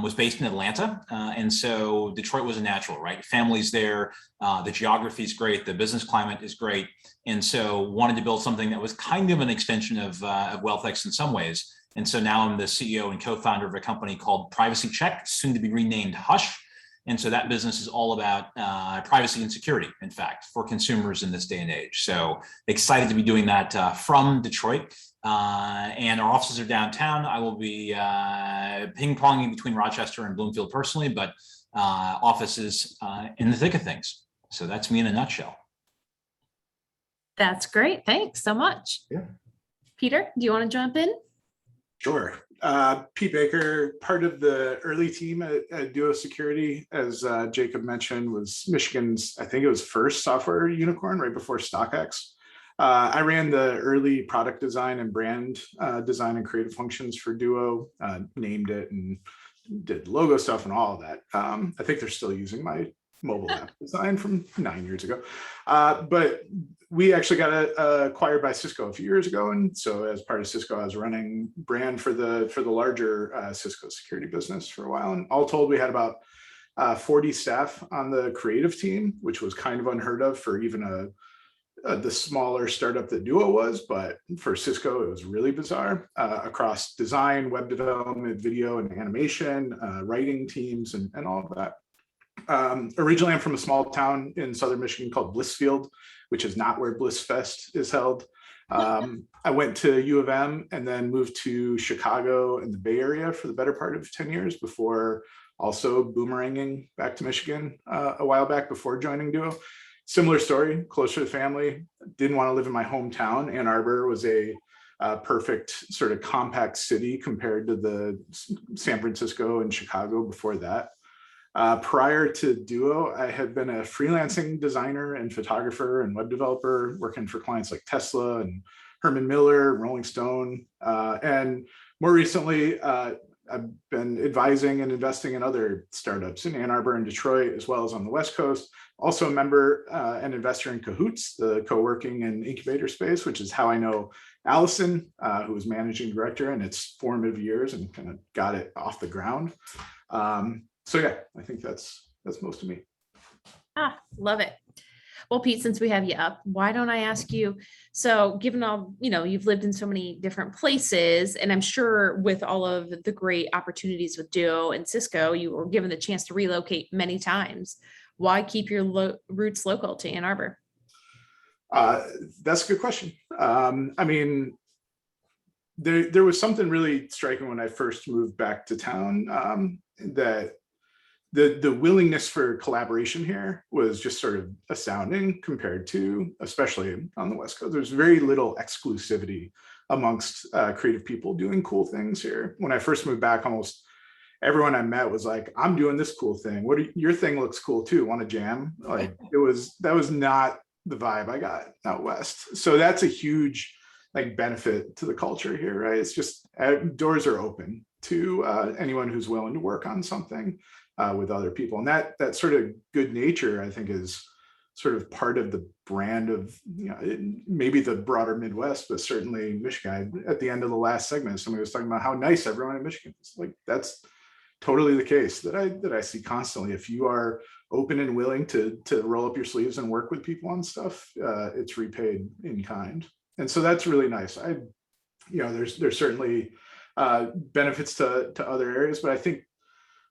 Speaker 10: Was based in Atlanta. And so Detroit was a natural, right? Family's there, the geography is great, the business climate is great. And so wanted to build something that was kind of an extension of WealthX in some ways. And so now I'm the CEO and co-founder of a company called PrivacyCheck, soon to be renamed Hush. And so that business is all about privacy and security, in fact, for consumers in this day and age. So excited to be doing that from Detroit. And our offices are downtown. I will be ping-ponging between Rochester and Bloomfield personally, but offices in the thick of things. So that's me in a nutshell.
Speaker 1: That's great. Thanks so much.
Speaker 11: Yeah.
Speaker 1: Peter, do you want to jump in?
Speaker 11: Sure. Pete Baker, part of the early team at Duo Security, as Jacob mentioned, was Michigan's, I think it was first software unicorn right before StockX. I ran the early product design and brand design and creative functions for Duo, named it and did logo stuff and all of that. I think they're still using my mobile app design from 9 years ago. But we actually got acquired by Cisco a few years ago. And so as part of Cisco, I was running brand for the larger Cisco security business for a while. And all told, we had about 40 staff on the creative team, which was kind of unheard of for even the smaller startup that Duo was, but for Cisco, it was really bizarre across design, web development, video and animation, writing teams, and all of that. Originally, I'm from a small town in southern Michigan called Blissfield, which is not where BlissFest is held. I went to U of M and then moved to Chicago and the Bay Area for the better part of 10 years before also boomeranging back to Michigan a while back before joining Duo. Similar story, closer to family, didn't want to live in my hometown. Ann Arbor was a perfect sort of compact city compared to the San Francisco and Chicago before that. Prior to Duo, I had been a freelancing designer and photographer and web developer working for clients like Tesla and Herman Miller, Rolling Stone. And more recently, I've been advising and investing in other startups in Ann Arbor and Detroit, as well as on the West Coast. Also a member and investor in Cahoots, the co-working and incubator space, which is how I know Alison, who was managing director in its formative years and kind of got it off the ground. So yeah, I think that's most of me.
Speaker 1: Love it. Well, Pete, since we have you up, why don't I ask you, so given all, you've lived in so many different places, and I'm sure with all of the great opportunities with Duo and Cisco, you were given the chance to relocate many times. Why keep your roots local to Ann Arbor?
Speaker 11: That's a good question. I mean, there was something really striking when I first moved back to town, that the willingness for collaboration here was just sort of astounding compared to, especially on the West Coast. There's very little exclusivity amongst creative people doing cool things here. When I first moved back almost everyone I met was like, I'm doing this cool thing. Your thing looks cool too. Want to jam? Like that was not the vibe I got out west. So that's a huge like benefit to the culture here, right? It's just doors are open to anyone who's willing to work on something with other people. And that sort of good nature, I think, is sort of part of the brand of, maybe the broader Midwest, but certainly Michigan. At the end of the last segment, somebody was talking about how nice everyone in Michigan is. Like, that's totally the case that I see constantly. If you are open and willing to roll up your sleeves and work with people on stuff, it's repaid in kind. And so that's really nice. There's certainly benefits to other areas, but I think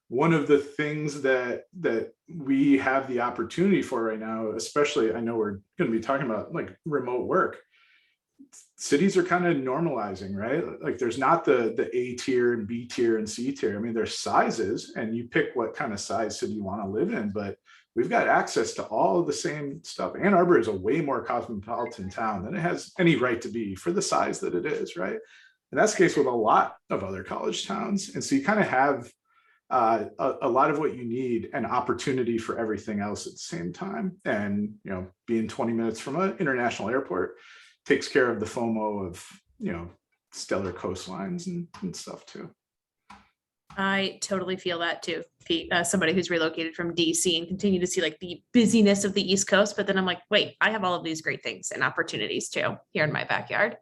Speaker 11: one of the things that we have the opportunity for right now, especially, I know we're going to be talking about like remote work, cities are kind of normalizing, right? Like there's not the A tier and B tier and C tier. I mean, there's sizes and you pick what kind of size city you want to live in, but we've got access to all of the same stuff. Ann Arbor is a way more cosmopolitan town than it has any right to be for the size that it is, right? And that's the case with a lot of other college towns. And so you kind of have a lot of what you need, an opportunity for everything else at the same time. And, being 20 minutes from an international airport takes care of the FOMO of, stellar coastlines and stuff too.
Speaker 1: I totally feel that too. Somebody who's relocated from DC and continue to see like the busyness of the East Coast, but then I'm like, wait, I have all of these great things and opportunities too here in my backyard.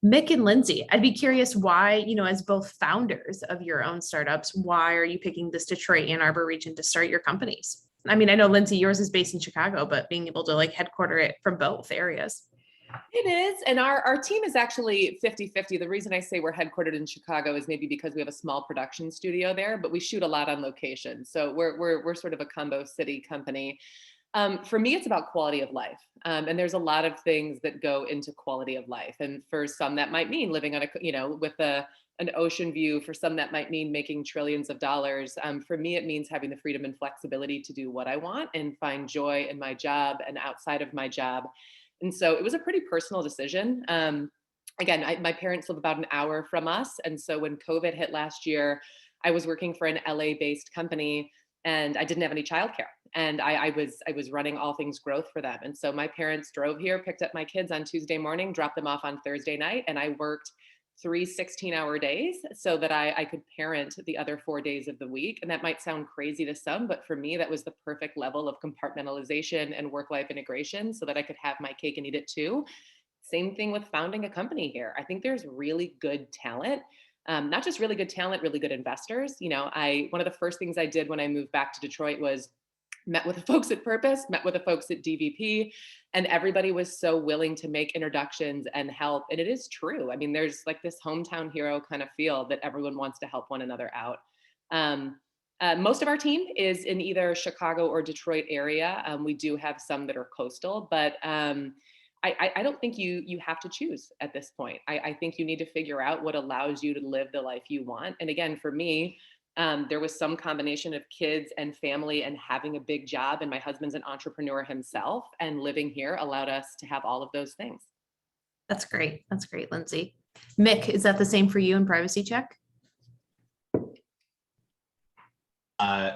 Speaker 1: Mick and Lindsay, I'd be curious why, as both founders of your own startups, why are you picking this Detroit Ann Arbor region to start your companies? I mean, I know Lindsay, yours is based in Chicago, but being able to like headquarter it from both areas.
Speaker 9: It is. And our team is actually 50-50. The reason I say we're headquartered in Chicago is maybe because we have a small production studio there, but we shoot a lot on location. So we're sort of a combo city company. For me, it's about quality of life. And there's a lot of things that go into quality of life. And for some, that might mean living on with an ocean view. For some, that might mean making trillions of dollars. For me, it means having the freedom and flexibility to do what I want and find joy in my job and outside of my job. And so it was a pretty personal decision. Again, my parents live about an hour from us. And so when COVID hit last year, I was working for an LA-based company and I didn't have any childcare. And I was running all things growth for them. And so my parents drove here, picked up my kids on Tuesday morning, dropped them off on Thursday night. And I worked 3 16-hour days so that I could parent the other 4 days of the week. And that might sound crazy to some, but for me, that was the perfect level of compartmentalization and work-life integration so that I could have my cake and eat it too. Same thing with founding a company here. I think there's really good talent. Not just really good talent, really good investors. One of the first things I did when I moved back to Detroit was met with the folks at Purpose, met with the folks at DVP, and everybody was so willing to make introductions and help. And it is true. I mean, there's like this hometown hero kind of feel that everyone wants to help one another out. Most of our team is in either Chicago or Detroit area. We do have some that are coastal, but I don't think you have to choose at this point. I think you need to figure out what allows you to live the life you want. And again, for me, there was some combination of kids and family and having a big job, and my husband's an entrepreneur himself, and living here allowed us to have all of those things.
Speaker 1: That's great. That's great, Lindsay. Mick, is that the same for you in PrivacyCheck?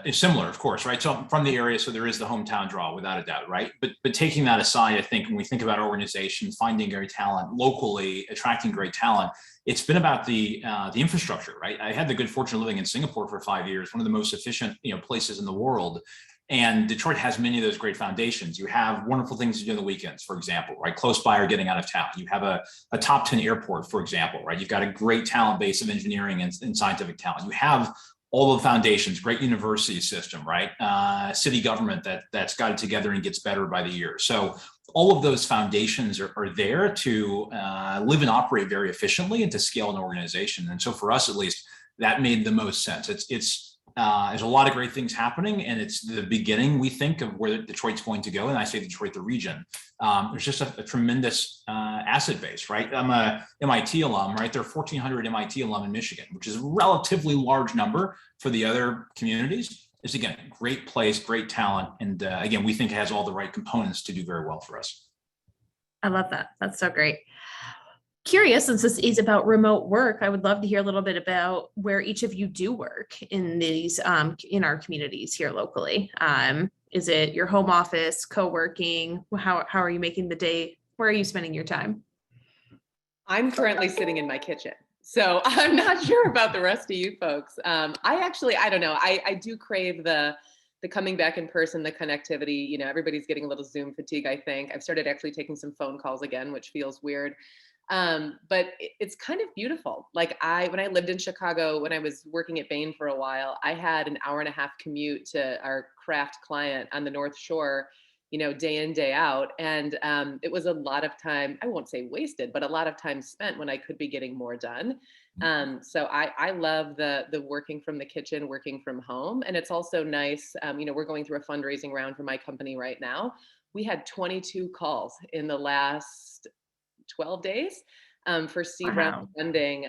Speaker 10: It's similar, of course, right? So I'm from the area, so there is the hometown draw, without a doubt, right? But taking that aside, I think when we think about organization, finding great talent locally, attracting great talent, it's been about the infrastructure, right? I had the good fortune of living in Singapore for 5 years, one of the most efficient places in the world. And Detroit has many of those great foundations. You have wonderful things to do on the weekends, for example, right? Close by or getting out of town. You have a top 10 airport, for example, right? You've got a great talent base of engineering and scientific talent. You have all the foundations, great university system, right? City government that's got it together and gets better by the year. So all of those foundations are there to live and operate very efficiently and to scale an organization. And so for us, at least, that made the most sense. There's a lot of great things happening, and it's the beginning, we think, of where Detroit's going to go. And I say Detroit, the region. There's just a tremendous asset base, right? I'm a MIT alum, right? There are 1,400 MIT alum in Michigan, which is a relatively large number for the other communities. It's, again, great place, great talent. And again, we think it has all the right components to do very well for us.
Speaker 1: I love that. That's so great. curious, since this is about remote work, I would love to hear a little bit about where each of you do work in these in our communities here locally. Is it your home office, co-working? How are you making the day? Where are you spending your time?
Speaker 9: I'm currently sitting in my kitchen, so I'm not sure about the rest of you folks. I don't know. I do crave the coming back in person, the connectivity. You know, everybody's getting a little Zoom fatigue, I think. I've started actually taking some phone calls again, which feels weird. But it's kind of beautiful. Like when I lived in Chicago, when I was working at Bain for a while, I had an hour-and-a-half commute to our craft client on the North Shore, you know, day in, day out. And it was a lot of time, I won't say wasted, but a lot of time spent when I could be getting more done. So I love the working from the kitchen, working from home. And it's also nice, you know, we're going through a fundraising round for my company right now. We had 22 calls in the last 12 days for seed round funding.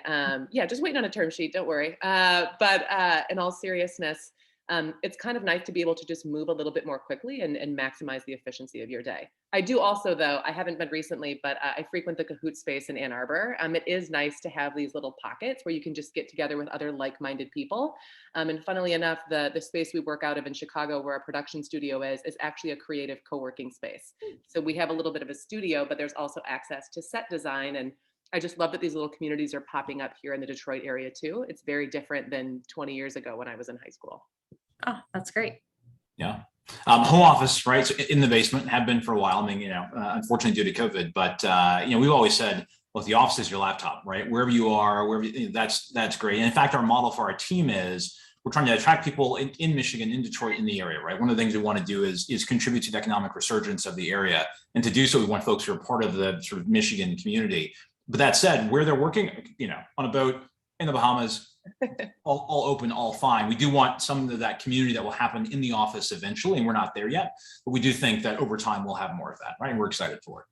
Speaker 9: Yeah, just waiting on a term sheet, don't worry. But in all seriousness, it's kind of nice to be able to just move a little bit more quickly and maximize the efficiency of your day. I do also, though, I haven't been recently, but I frequent the Cahoots space in Ann Arbor. It is nice to have these little pockets where you can just get together with other like-minded people. And funnily enough, the space we work out of in Chicago, where our production studio is actually a creative co-working space. So we have a little bit of a studio, but there's also access to set design. And I just love that these little communities are popping up here in the Detroit area too. It's very different than 20 years ago when I was in high school.
Speaker 1: Oh, that's great.
Speaker 10: Yeah. Home office, right? So in the basement, have been for a while. I mean, you know, unfortunately due to COVID, but you know, we've always said, look, the office is your laptop, right? Wherever you are, wherever you, that's great. And in fact, our model for our team is we're trying to attract people in Michigan, in Detroit, in the area, right? One of the things we want to do is contribute to the economic resurgence of the area. And to do so, we want folks who are part of the sort of Michigan community. But that said, where they're working, you know, on a boat in the Bahamas, all open, all fine. We do want some of that community that will happen in the office eventually, and we're not there yet. But we do think that over time we'll have more of that, right? And we're excited for it.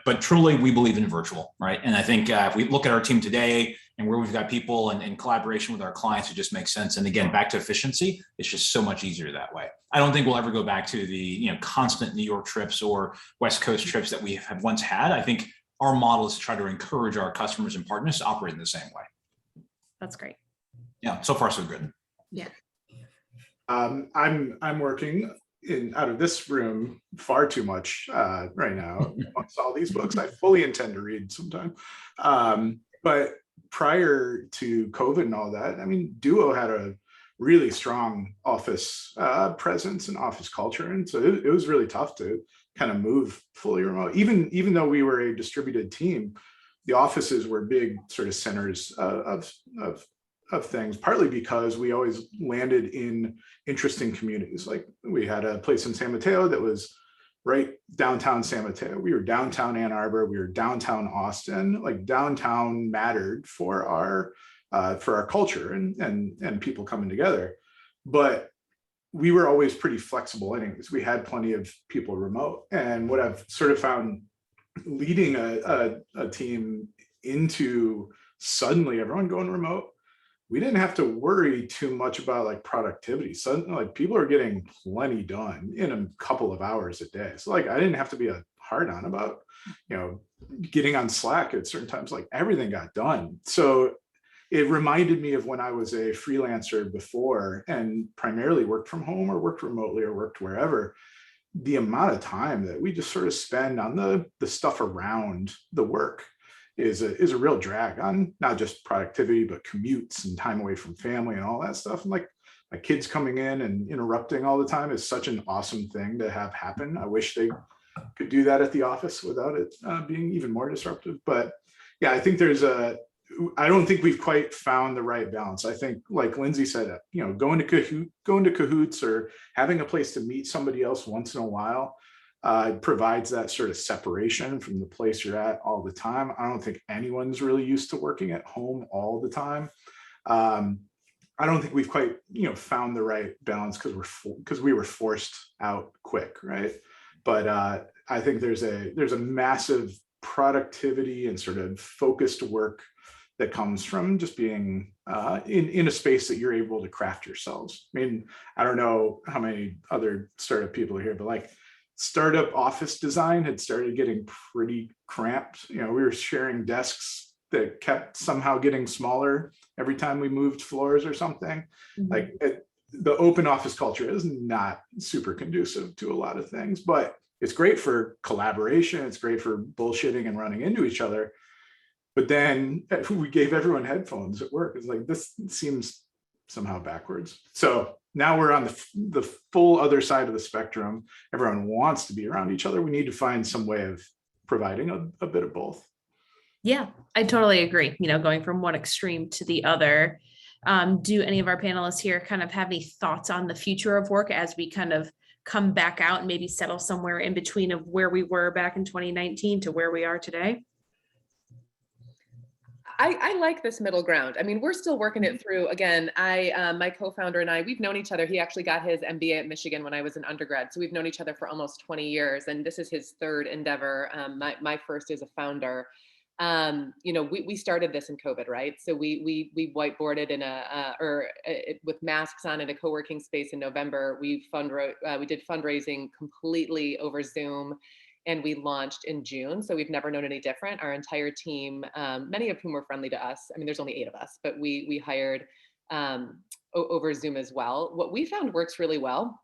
Speaker 10: But truly, we believe in virtual, right? And I think if we look at our team today and where we've got people and collaboration with our clients, it just makes sense. And again, back to efficiency, it's just so much easier that way. I don't think we'll ever go back to the constant New York trips or West Coast trips that we have once had. I think our model is to try to encourage our customers and partners to operate in the same way.
Speaker 1: That's great.
Speaker 10: Yeah, so far so good.
Speaker 1: Yeah.
Speaker 11: I'm working out of this room far too much right now. Amongst all these books, I fully intend to read sometime. But prior to COVID and all that, I mean, Duo had a really strong office presence and office culture, and so it was really tough to kind of move fully remote. Even though we were a distributed team, the offices were big sort of centers of things, partly because we always landed in interesting communities. Like we had a place in San Mateo that was right downtown San Mateo. We were downtown Ann Arbor. We were downtown Austin. Like downtown mattered for our culture and people coming together. But we were always pretty flexible anyways. We had plenty of people remote. And what I've sort of found leading a team into suddenly everyone going remote, we didn't have to worry too much about like productivity. Suddenly, like people are getting plenty done in a couple of hours a day. So like I didn't have to be a hard on about, getting on Slack at certain times, like everything got done. So it reminded me of when I was a freelancer before and primarily worked from home or worked remotely or worked wherever. The amount of time that we just sort of spend on the stuff around the work is a real drag on not just productivity, but commutes and time away from family and all that stuff. And like my kids coming in and interrupting all the time is such an awesome thing to have happen. I wish they could do that at the office without it being even more disruptive. But yeah, I think I don't think we've quite found the right balance. I think, like Lindsay said, going to Cahoots or having a place to meet somebody else once in a while provides that sort of separation from the place you're at all the time. I don't think anyone's really used to working at home all the time. I don't think we've quite found the right balance because we were forced out quick, right? But I think there's a massive productivity and sort of focused work that comes from just being in a space that you're able to craft yourselves. I mean, I don't know how many other startup people are here, but like startup office design had started getting pretty cramped. We were sharing desks that kept somehow getting smaller every time we moved floors or something. The open office culture is not super conducive to a lot of things, but it's great for collaboration. It's great for bullshitting and running into each other. But then we gave everyone headphones at work. It's like, this seems somehow backwards. So now we're on the full other side of the spectrum. Everyone wants to be around each other. We need to find some way of providing a bit of both.
Speaker 1: Yeah, I totally agree. Going from one extreme to the other. Do any of our panelists here kind of have any thoughts on the future of work as we kind of come back out and maybe settle somewhere in between of where we were back in 2019 to where we are today?
Speaker 9: I like this middle ground. I mean, we're still working it through. Again, my co-founder and I, we've known each other. He actually got his MBA at Michigan when I was an undergrad. So we've known each other for almost 20 years. And this is his third endeavor. My first as a founder. We started this in COVID, right? So we whiteboarded in with masks on in a co-working space in November. We did fundraising completely over Zoom, and we launched in June. So we've never known any different. Our entire team, many of whom were friendly to us. I mean, there's only 8 of us, but we hired over Zoom as well. What we found works really well.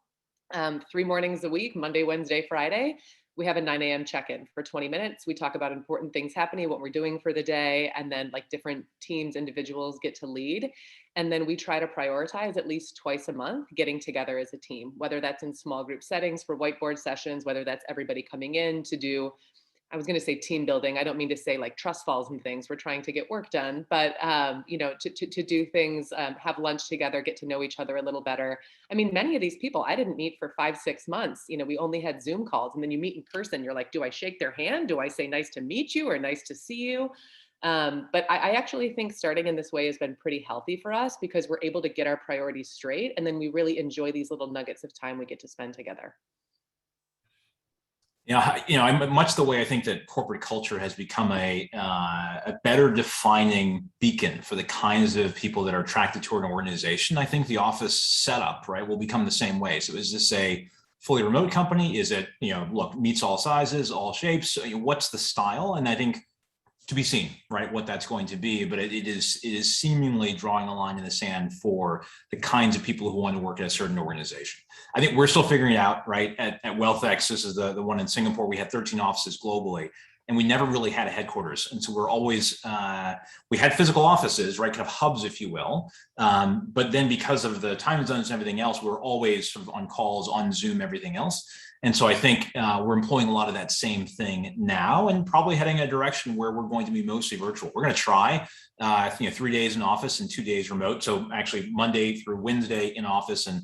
Speaker 9: 3 mornings a week, Monday, Wednesday, Friday. We have a 9 a.m. check-in for 20 minutes. We talk about important things happening, what we're doing for the day, and then like different teams, individuals get to lead. And then we try to prioritize at least twice a month getting together as a team, whether that's in small group settings for whiteboard sessions, whether that's everybody coming in to do, I was going to say team building. I don't mean to say like trust falls and things. We're trying to get work done, but to do things, have lunch together, get to know each other a little better. I mean, many of these people I didn't meet for 5-6 months. We only had Zoom calls, and then you meet in person. You're like, do I shake their hand? Do I say nice to meet you or nice to see you? But I actually think starting in this way has been pretty healthy for us because we're able to get our priorities straight, and then we really enjoy these little nuggets of time we get to spend together.
Speaker 10: I'm much the way I think that corporate culture has become a better defining beacon for the kinds of people that are attracted to an organization. I think the office setup, right, will become the same way. So is this a fully remote company? Is it, look, meets all sizes, all shapes? What's the style? And I think to be seen, right, what that's going to be, but it is seemingly drawing a line in the sand for the kinds of people who want to work at a certain organization. I think we're still figuring it out, right? At WealthX, this is the one in Singapore. We had 13 offices globally, and we never really had a headquarters. And so we're always, we had physical offices, right, kind of hubs, if you will. But then because of the time zones and everything else, we're always sort of on calls, on Zoom, everything else. And so I think we're employing a lot of that same thing now, and probably heading in a direction where we're going to be mostly virtual. We're going to try 3 days in office and 2 days remote. So actually Monday through Wednesday in office, and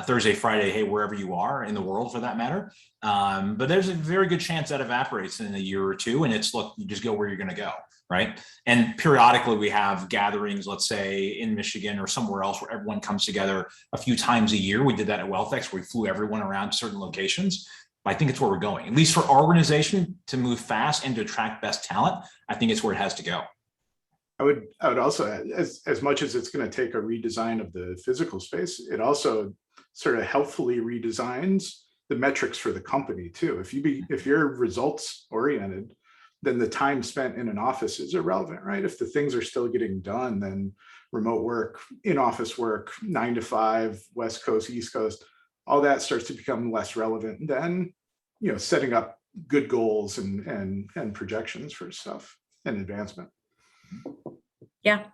Speaker 10: Thursday, Friday, hey, wherever you are in the world for that matter. But there's a very good chance that evaporates in a year or two, and it's, look, you just go where you're going to go, right? And periodically we have gatherings, let's say in Michigan or somewhere else, where everyone comes together a few times a year. We did that at WealthX, where we flew everyone around to certain locations. But I think it's where we're going, at least for our organization, to move fast and to attract best talent. I think it's where it has to go.
Speaker 11: I would also add, as much as it's going to take a redesign of the physical space, it also sort of helpfully redesigns the metrics for the company too. If you're results oriented, then the time spent in an office is irrelevant, right? If the things are still getting done, then remote work, in-office work, 9 to 5, West Coast, East Coast, all that starts to become less relevant than, setting up good goals and projections for stuff and advancement.
Speaker 1: Yeah,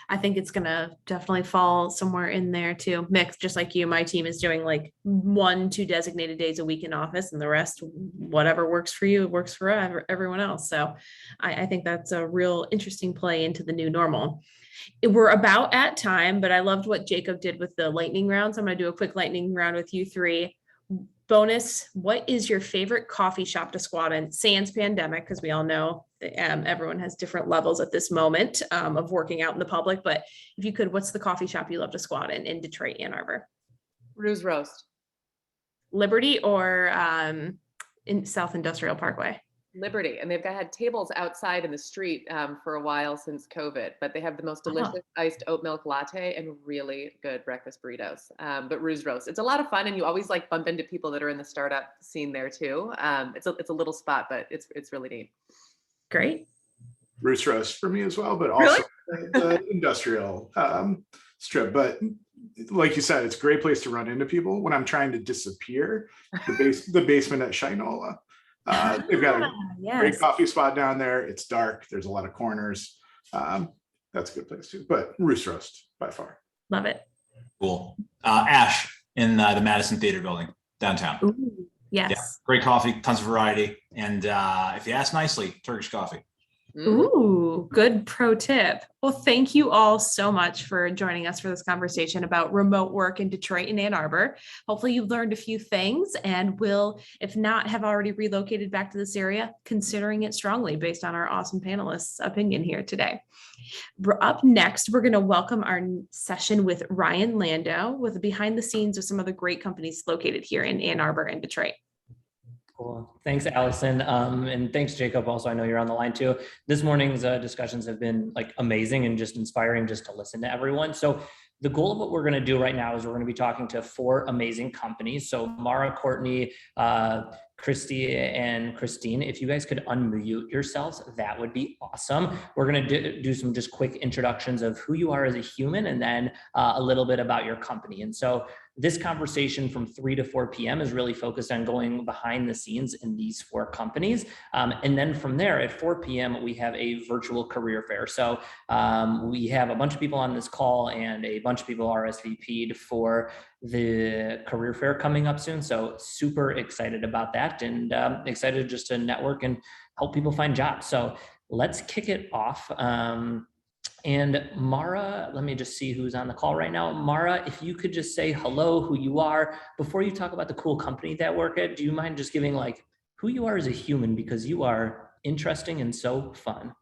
Speaker 1: I think it's going to definitely fall somewhere in there too. Mick, just like you, my team is doing like 1-2 designated days a week in office, and the rest, whatever works for you, works for everyone else. So I think that's a real interesting play into the new normal. We're about at time, but I loved what Jacob did with the lightning round. So I'm going to do a quick lightning round with you three. Bonus, what is your favorite coffee shop to squat in, sans pandemic? Because we all know that everyone has different levels at this moment of working out in the public. But if you could, what's the coffee shop you love to squat in Detroit, Ann Arbor?
Speaker 9: Rue's Roast.
Speaker 1: Liberty or in South Industrial Parkway?
Speaker 9: Liberty, and they've had tables outside in the street for a while since COVID, but they have the most delicious iced oat milk latte and really good breakfast burritos. But Ruse Roast, it's a lot of fun, and you always like bump into people that are in the startup scene there too. It's a little spot, but it's really neat.
Speaker 1: Great.
Speaker 11: Roost Roast for me as well, but also the industrial strip. But like you said, it's a great place to run into people when I'm trying to disappear. The basement at Shinola. They've got a great coffee spot down there. It's dark. There's a lot of corners. That's a good place too. But Roost Roast by far.
Speaker 1: Love it.
Speaker 10: Cool. Ash in the Madison Theater Building downtown.
Speaker 1: Ooh, yes.
Speaker 10: Yeah, great coffee, tons of variety, and if you ask nicely, Turkish coffee.
Speaker 1: Ooh, good pro tip. Well, thank you all so much for joining us for this conversation about remote work in Detroit and Ann Arbor. Hopefully you've learned a few things and will, if not have already relocated back to this area, considering it strongly based on our awesome panelists' opinion here today. Up next, we're going to welcome our session with Ryan Landau with the behind the scenes of some of the great companies located here in Ann Arbor and Detroit.
Speaker 12: Cool. Thanks, Alison. And thanks, Jacob. Also, I know you're on the line too. This morning's discussions have been like amazing and just inspiring just to listen to everyone. So the goal of what we're going to do right now is we're going to be talking to 4 amazing companies. So Mara, Courtney, Kristy, and Christine, if you guys could unmute yourselves, that would be awesome. We're going to do some just quick introductions of who you are as a human and then a little bit about your company. And so this conversation from 3 to 4 p.m. is really focused on going behind the scenes in these 4 companies. And then from there at 4 p.m., we have a virtual career fair. So we have a bunch of people on this call and a bunch of people RSVP'd for the career fair coming up soon. So super excited about that and excited just to network and help people find jobs. So let's kick it off. And Mara, let me just see who's on the call right now. Mara, if you could just say hello, who you are, before you talk about the cool company that work at, do you mind just giving like who you are as a human, because you are interesting and so fun.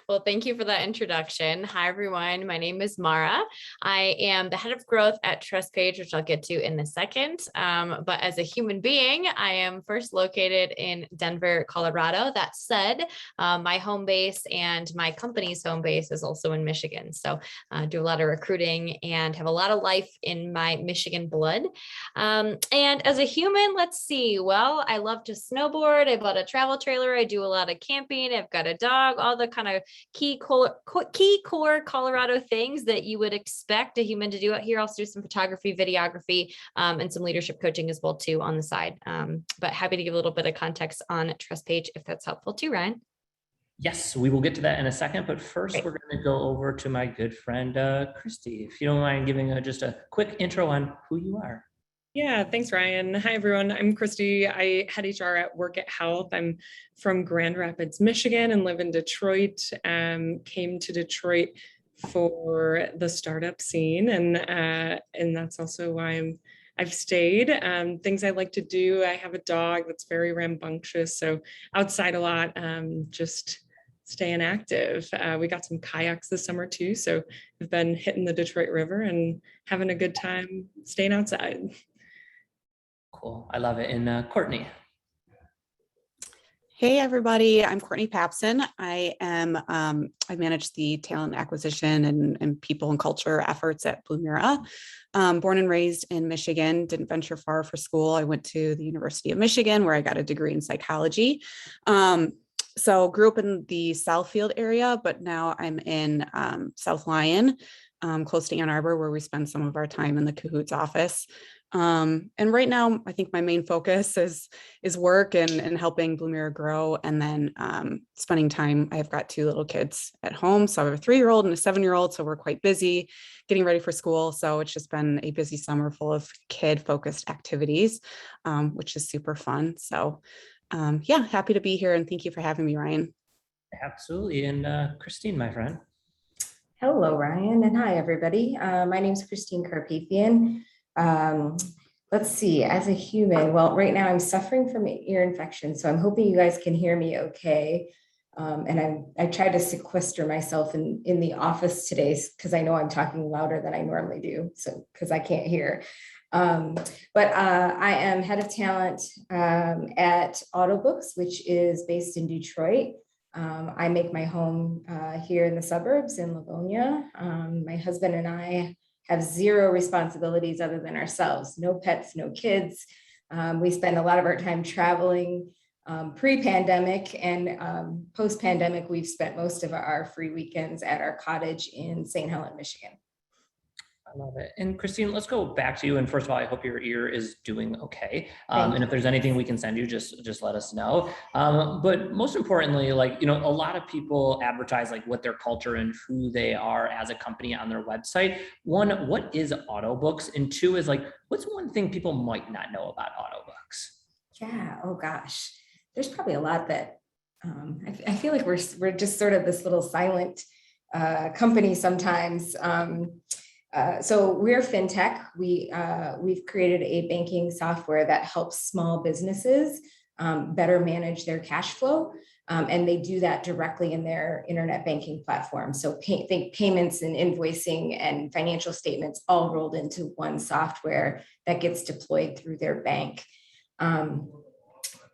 Speaker 13: Well, thank you for that introduction. Hi, everyone. My name is Mara. I am the head of growth at Trustpage, which I'll get to in a second. But as a human being, I am first located in Denver, Colorado. That said, my home base and my company's home base is also in Michigan. So I do a lot of recruiting and have a lot of life in my Michigan blood. And as a human, let's see. Well, I love to snowboard. I bought a travel trailer. I do a lot of camping. I've got a dog. All the kind of key core Colorado things that you would expect a human to do out here. I also do some photography, videography, and some leadership coaching as well too on the side. But happy to give a little bit of context on Trustpage if that's helpful too, Ryan.
Speaker 12: Yes, we will get to that in a second, but first we're going to go over to my good friend, Kristy. If you don't mind giving just a quick intro on who you are.
Speaker 14: Yeah, thanks, Ryan. Hi, everyone. I'm Kristy. I head HR at Workit Health. I'm from Grand Rapids, Michigan, and live in Detroit. Came to Detroit for the startup scene, and that's also why I've stayed. Things I like to do. I have a dog that's very rambunctious, so outside a lot, just staying active. We got some kayaks this summer too, so we've been hitting the Detroit River and having a good time staying outside.
Speaker 12: Cool. I love it. And Courtney.
Speaker 15: Hey, everybody. I'm Courtney Papcun. I manage the talent acquisition and people and culture efforts at Blumira. Born and raised in Michigan, didn't venture far for school. I went to the University of Michigan where I got a degree in psychology. So grew up in the Southfield area, but now I'm in South Lyon, close to Ann Arbor, where we spend some of our time in the Cahoots office. And right now, I think my main focus is work and helping Blumira grow, and then spending time. I've got 2 little kids at home, so I have a 3-year-old and a 7-year-old, so we're quite busy getting ready for school. So it's just been a busy summer full of kid-focused activities, which is super fun. So yeah, happy to be here, and thank you for having me, Ryan.
Speaker 12: Absolutely. And Christine, my friend.
Speaker 16: Hello, Ryan, and hi, everybody. My name is Christine Karaptian. Let's see, as a human, well, right now I'm suffering from an ear infection, so I'm hoping you guys can hear me okay. And I tried to sequester myself in the office today because I know I'm talking louder than I normally do, so because I can't hear. I am head of talent at Autobooks, which is based in Detroit. I make my home here in the suburbs in Livonia. My husband and I have zero responsibilities other than ourselves. No pets, no kids. We spend a lot of our time traveling. Pre-pandemic and post-pandemic, we've spent most of our free weekends at our cottage in St. Helens, Michigan.
Speaker 12: I love it. And Christine, let's go back to you. And first of all, I hope your ear is doing okay. And if there's anything we can send you, just let us know. But most importantly, like, you know, a lot of people advertise like what their culture and who they are as a company on their website. One, what is Autobooks? And two is like, what's one thing people might not know about Autobooks?
Speaker 16: Yeah, oh gosh. There's probably a lot that I feel like we're just sort of this little silent company sometimes. So we're fintech. We've created a banking software that helps small businesses better manage their cash flow, and they do that directly in their internet banking platform. So think payments and invoicing and financial statements all rolled into one software that gets deployed through their bank.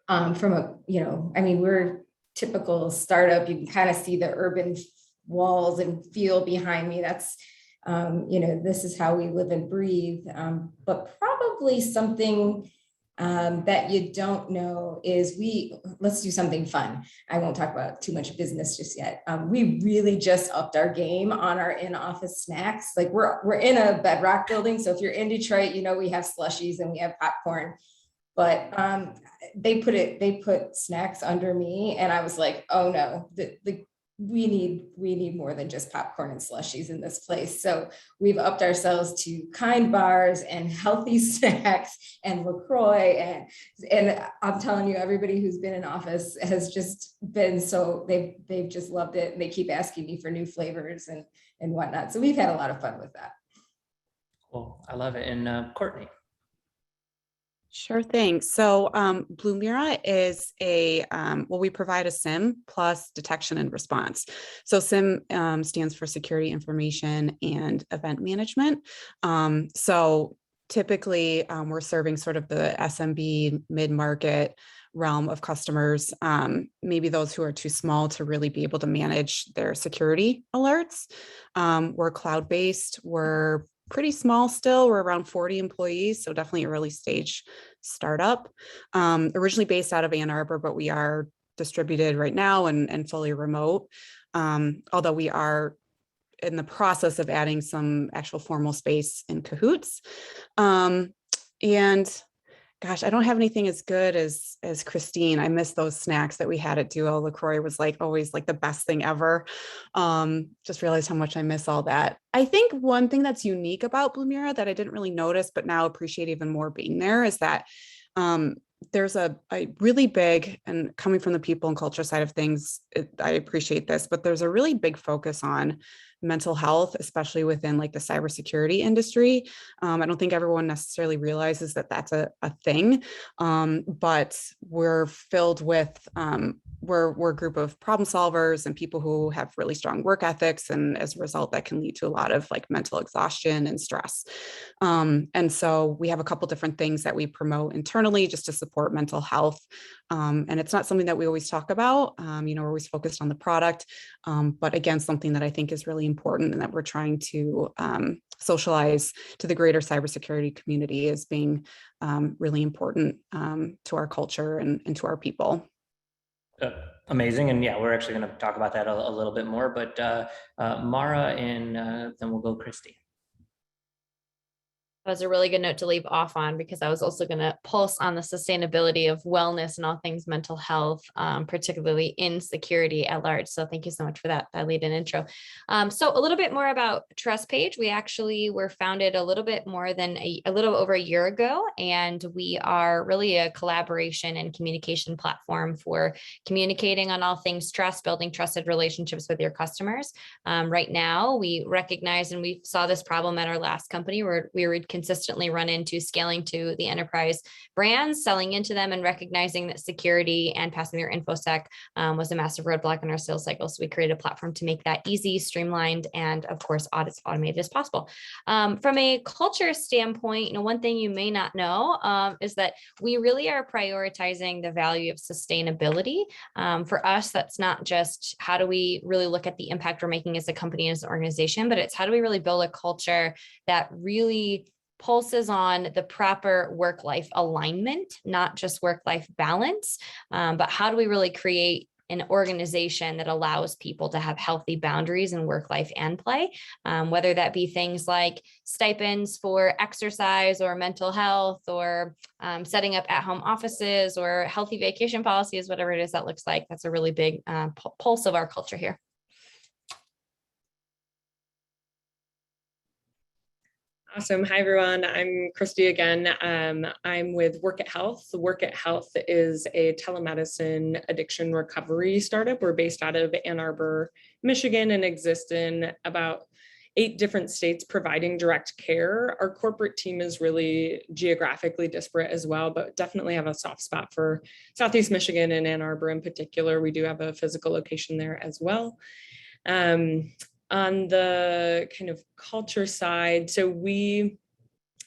Speaker 16: From a, you know, I mean, we're typical startup. You can kind of see the urban walls and feel behind me. That's, you know, this is how we live and breathe. But probably something that you don't know is let's do something fun. I won't talk about too much business just yet. We really just upped our game on our in-office snacks. Like we're in a Bedrock building. So if you're in Detroit, you know, we have slushies and we have popcorn. But they put snacks under me, and I was like, oh no, we need more than just popcorn and slushies in this place. So we've upped ourselves to kind bars and healthy snacks and LaCroix, and I'm telling you, everybody who's been in office has just been so they've just loved it, and they keep asking me for new flavors and whatnot. So we've had a lot of fun with that.
Speaker 12: Cool, I love it. And Courtney.
Speaker 15: Sure thing. So Blumira is we provide a SIM plus detection and response. So SIM stands for security information and event management. So typically we're serving sort of the SMB mid-market realm of customers, maybe those who are too small to really be able to manage their security alerts. We're cloud-based, we're pretty small still. We're around 40 employees, so definitely early stage startup. Originally based out of Ann Arbor, but we are distributed right now and fully remote. Although we are in the process of adding some actual formal space in Cahoots. And gosh, I don't have anything as good as Christine. I miss those snacks that we had at Duo. LaCroix was like always like the best thing ever. Just realized how much I miss all that. I think one thing that's unique about Blumira that I didn't really notice, but now appreciate even more being there, is that there's a really big, and coming from the people and culture side of things, I appreciate this, but there's a really big focus on mental health, especially within like the cybersecurity industry. I don't think everyone necessarily realizes that that's a thing, but we're filled with, we're a group of problem solvers and people who have really strong work ethics. And as a result, that can lead to a lot of like mental exhaustion and stress. And so we have a couple different things that we promote internally just to support mental health. And it's not something that we always talk about. We're always focused on the product, but again, something that I think is really important and that we're trying to socialize to the greater cybersecurity community as being really important to our culture and to our people.
Speaker 12: Amazing. And yeah, we're actually going to talk about that a little bit more, but Mara, and then we'll go Kristy.
Speaker 13: That was a really good note to leave off on, because I was also going to pulse on the sustainability of wellness and all things mental health, particularly in security at large. So thank you so much for that lead in intro. So a little bit more about Trustpage. We actually were founded a little bit more than a little over a year ago, and we are really a collaboration and communication platform for communicating on all things trust, building trusted relationships with your customers. Right now, we recognize, and we saw this problem at our last company where we were consistently run into scaling to the enterprise brands, selling into them, and recognizing that security and passing their InfoSec was a massive roadblock in our sales cycle. So we created a platform to make that easy, streamlined, and of course, audits automated as possible. From a culture standpoint, one thing you may not know is that we really are prioritizing the value of sustainability. For us, that's not just how do we really look at the impact we're making as a company, as an organization, but it's how do we really build a culture that really pulses on the proper work-life alignment, not just work-life balance, but how do we really create an organization that allows people to have healthy boundaries in work life and play, whether that be things like stipends for exercise or mental health, or setting up at-home offices or healthy vacation policies, whatever it is that looks like. That's a really big pulse of our culture here.
Speaker 14: Awesome. Hi, everyone. I'm Kristy again. I'm with Workit Health. Workit Health is a telemedicine addiction recovery startup. We're based out of Ann Arbor, Michigan, and exist in about 8 different states providing direct care. Our corporate team is really geographically disparate as well, but definitely have a soft spot for Southeast Michigan and Ann Arbor in particular. We do have a physical location there as well. On the kind of culture side, so we,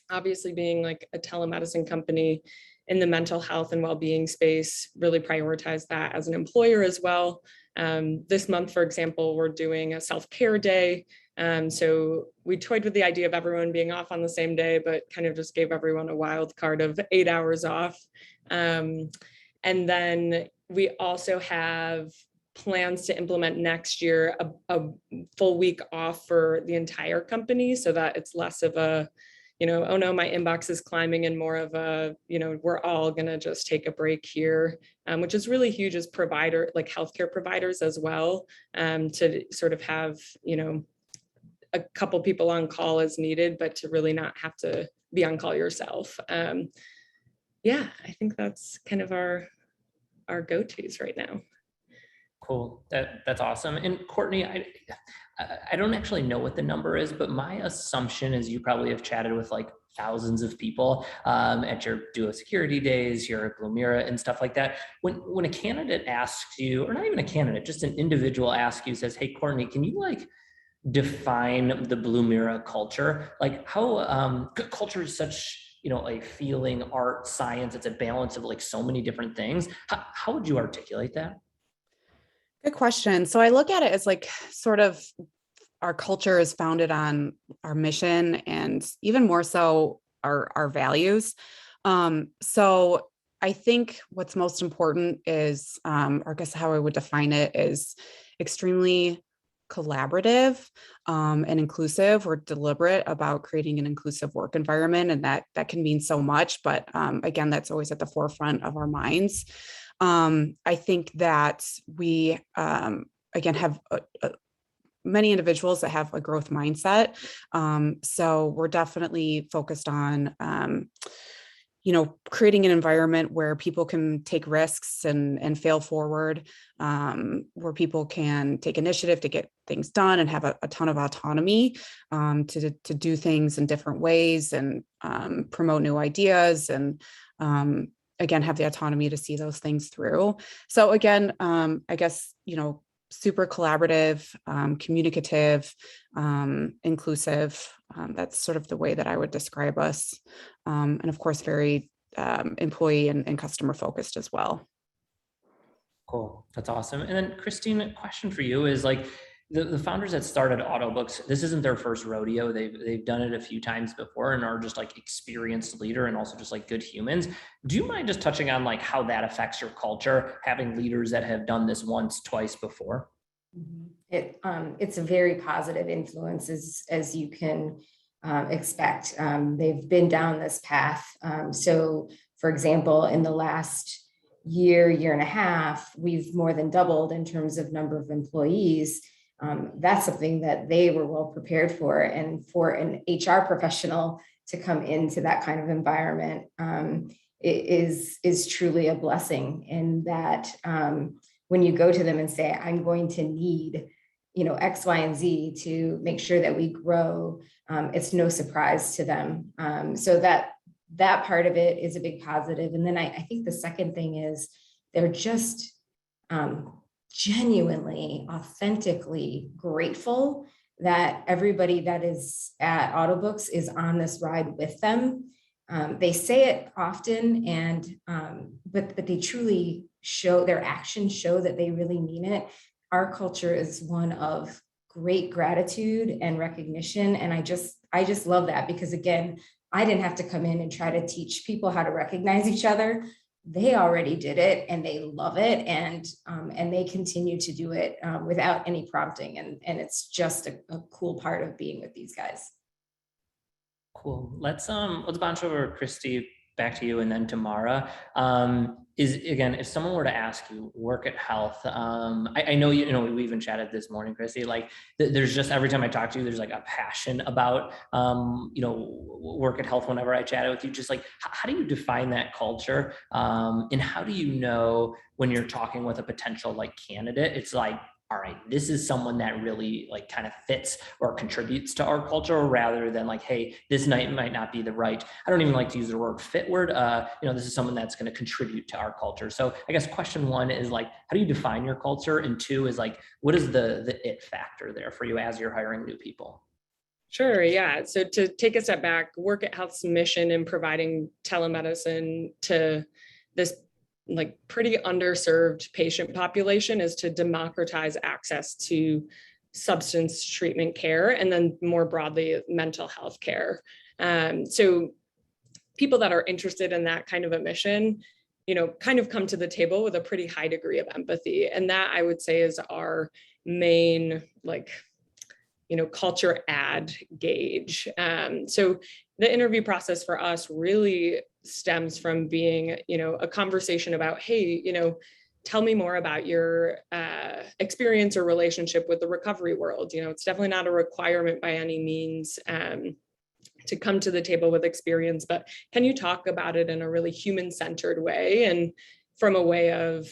Speaker 14: obviously being like a telemedicine company in the mental health and well-being space, really prioritize that as an employer as well. This month, for example, we're doing a self-care day. So we toyed with the idea of everyone being off on the same day, but kind of just gave everyone a wild card of 8 hours off. And then we also have plans to implement next year a full week off for the entire company, so that it's less of a, oh no, my inbox is climbing, and more of a, we're all gonna just take a break here, which is really huge as like healthcare providers as well, to sort of have, a couple people on call as needed, but to really not have to be on call yourself. Yeah, I think that's kind of our go-tos right now.
Speaker 12: Cool. That's awesome. And Courtney, I don't actually know what the number is, but my assumption is you probably have chatted with like thousands of people at your Duo Security days, your Blumira and stuff like that. When a candidate asks you, or not even a candidate, just an individual asks you, says, "Hey, Courtney, can you like define the Blumira culture?" Like how culture is such, a feeling, art, science. It's a balance of like so many different things. How would you articulate that?
Speaker 15: Good question. So I look at it as like sort of our culture is founded on our mission and even more so our values. So I think what's most important is, or I guess how I would define it is extremely collaborative and inclusive. We're deliberate about creating an inclusive work environment, and that can mean so much, but again, that's always at the forefront of our minds. I think that we, again, have many individuals that have a growth mindset. So we're definitely focused on, creating an environment where people can take risks and fail forward, where people can take initiative to get things done and have a ton of autonomy to do things in different ways and promote new ideas and, again, have the autonomy to see those things through. So again, I guess, super collaborative, communicative, inclusive. That's sort of the way that I would describe us. And of course, very employee and customer focused as well.
Speaker 12: Cool. That's awesome. And then Christine, a question for you is like, the founders that started Autobooks, this isn't their first rodeo. They've done it a few times before and are just like experienced leader and also just like good humans. Do you mind just touching on like how that affects your culture, having leaders that have done this once, twice before?
Speaker 16: It's a very positive influence as you can expect. They've been down this path. So for example, in the last year and a half, we've more than doubled in terms of number of employees. That's something that they were well prepared for. And for an HR professional to come into that kind of environment is truly a blessing in that when you go to them and say, I'm going to need, X, Y, and Z to make sure that we grow, it's no surprise to them. So that part of it is a big positive. And then I think the second thing is they're just genuinely, authentically grateful that everybody that is at Autobooks is on this ride with them. They say it often, but they truly show, their actions show that they really mean it. Our culture is one of great gratitude and recognition. And I just love that, because again, I didn't have to come in and try to teach people how to recognize each other. They already did it and they love it, and they continue to do it without any prompting. And it's just a cool part of being with these guys.
Speaker 12: Cool. Let's bounce over, Kristy, back to you, and then to Mara. Again, if someone were to ask you, Workit Health, I know we even chatted this morning, Kristy, like there's just, every time I talk to you, there's like a passion about Workit Health. Whenever I chatted with you, just like, how do you define that culture? And how do you know when you're talking with a potential like candidate, it's like, all right, this is someone that really like kind of fits or contributes to our culture, rather than like, hey, this night might not be the right, I don't even like to use the word fit word. This is someone that's going to contribute to our culture. So I guess question one is like, how do you define your culture? And two is like, what is the it factor there for you as you're hiring new people?
Speaker 14: Sure, yeah. So to take a step back, Workit Health's mission in providing telemedicine to this like pretty underserved patient population is to democratize access to substance treatment care, and then more broadly, mental health care. So people that are interested in that kind of a mission, kind of come to the table with a pretty high degree of empathy. And that, I would say, is our main culture ad gauge. So the interview process for us really stems from being, a conversation about, hey, tell me more about your experience or relationship with the recovery world. It's definitely not a requirement by any means to come to the table with experience, but can you talk about it in a really human-centered way, and from a way of,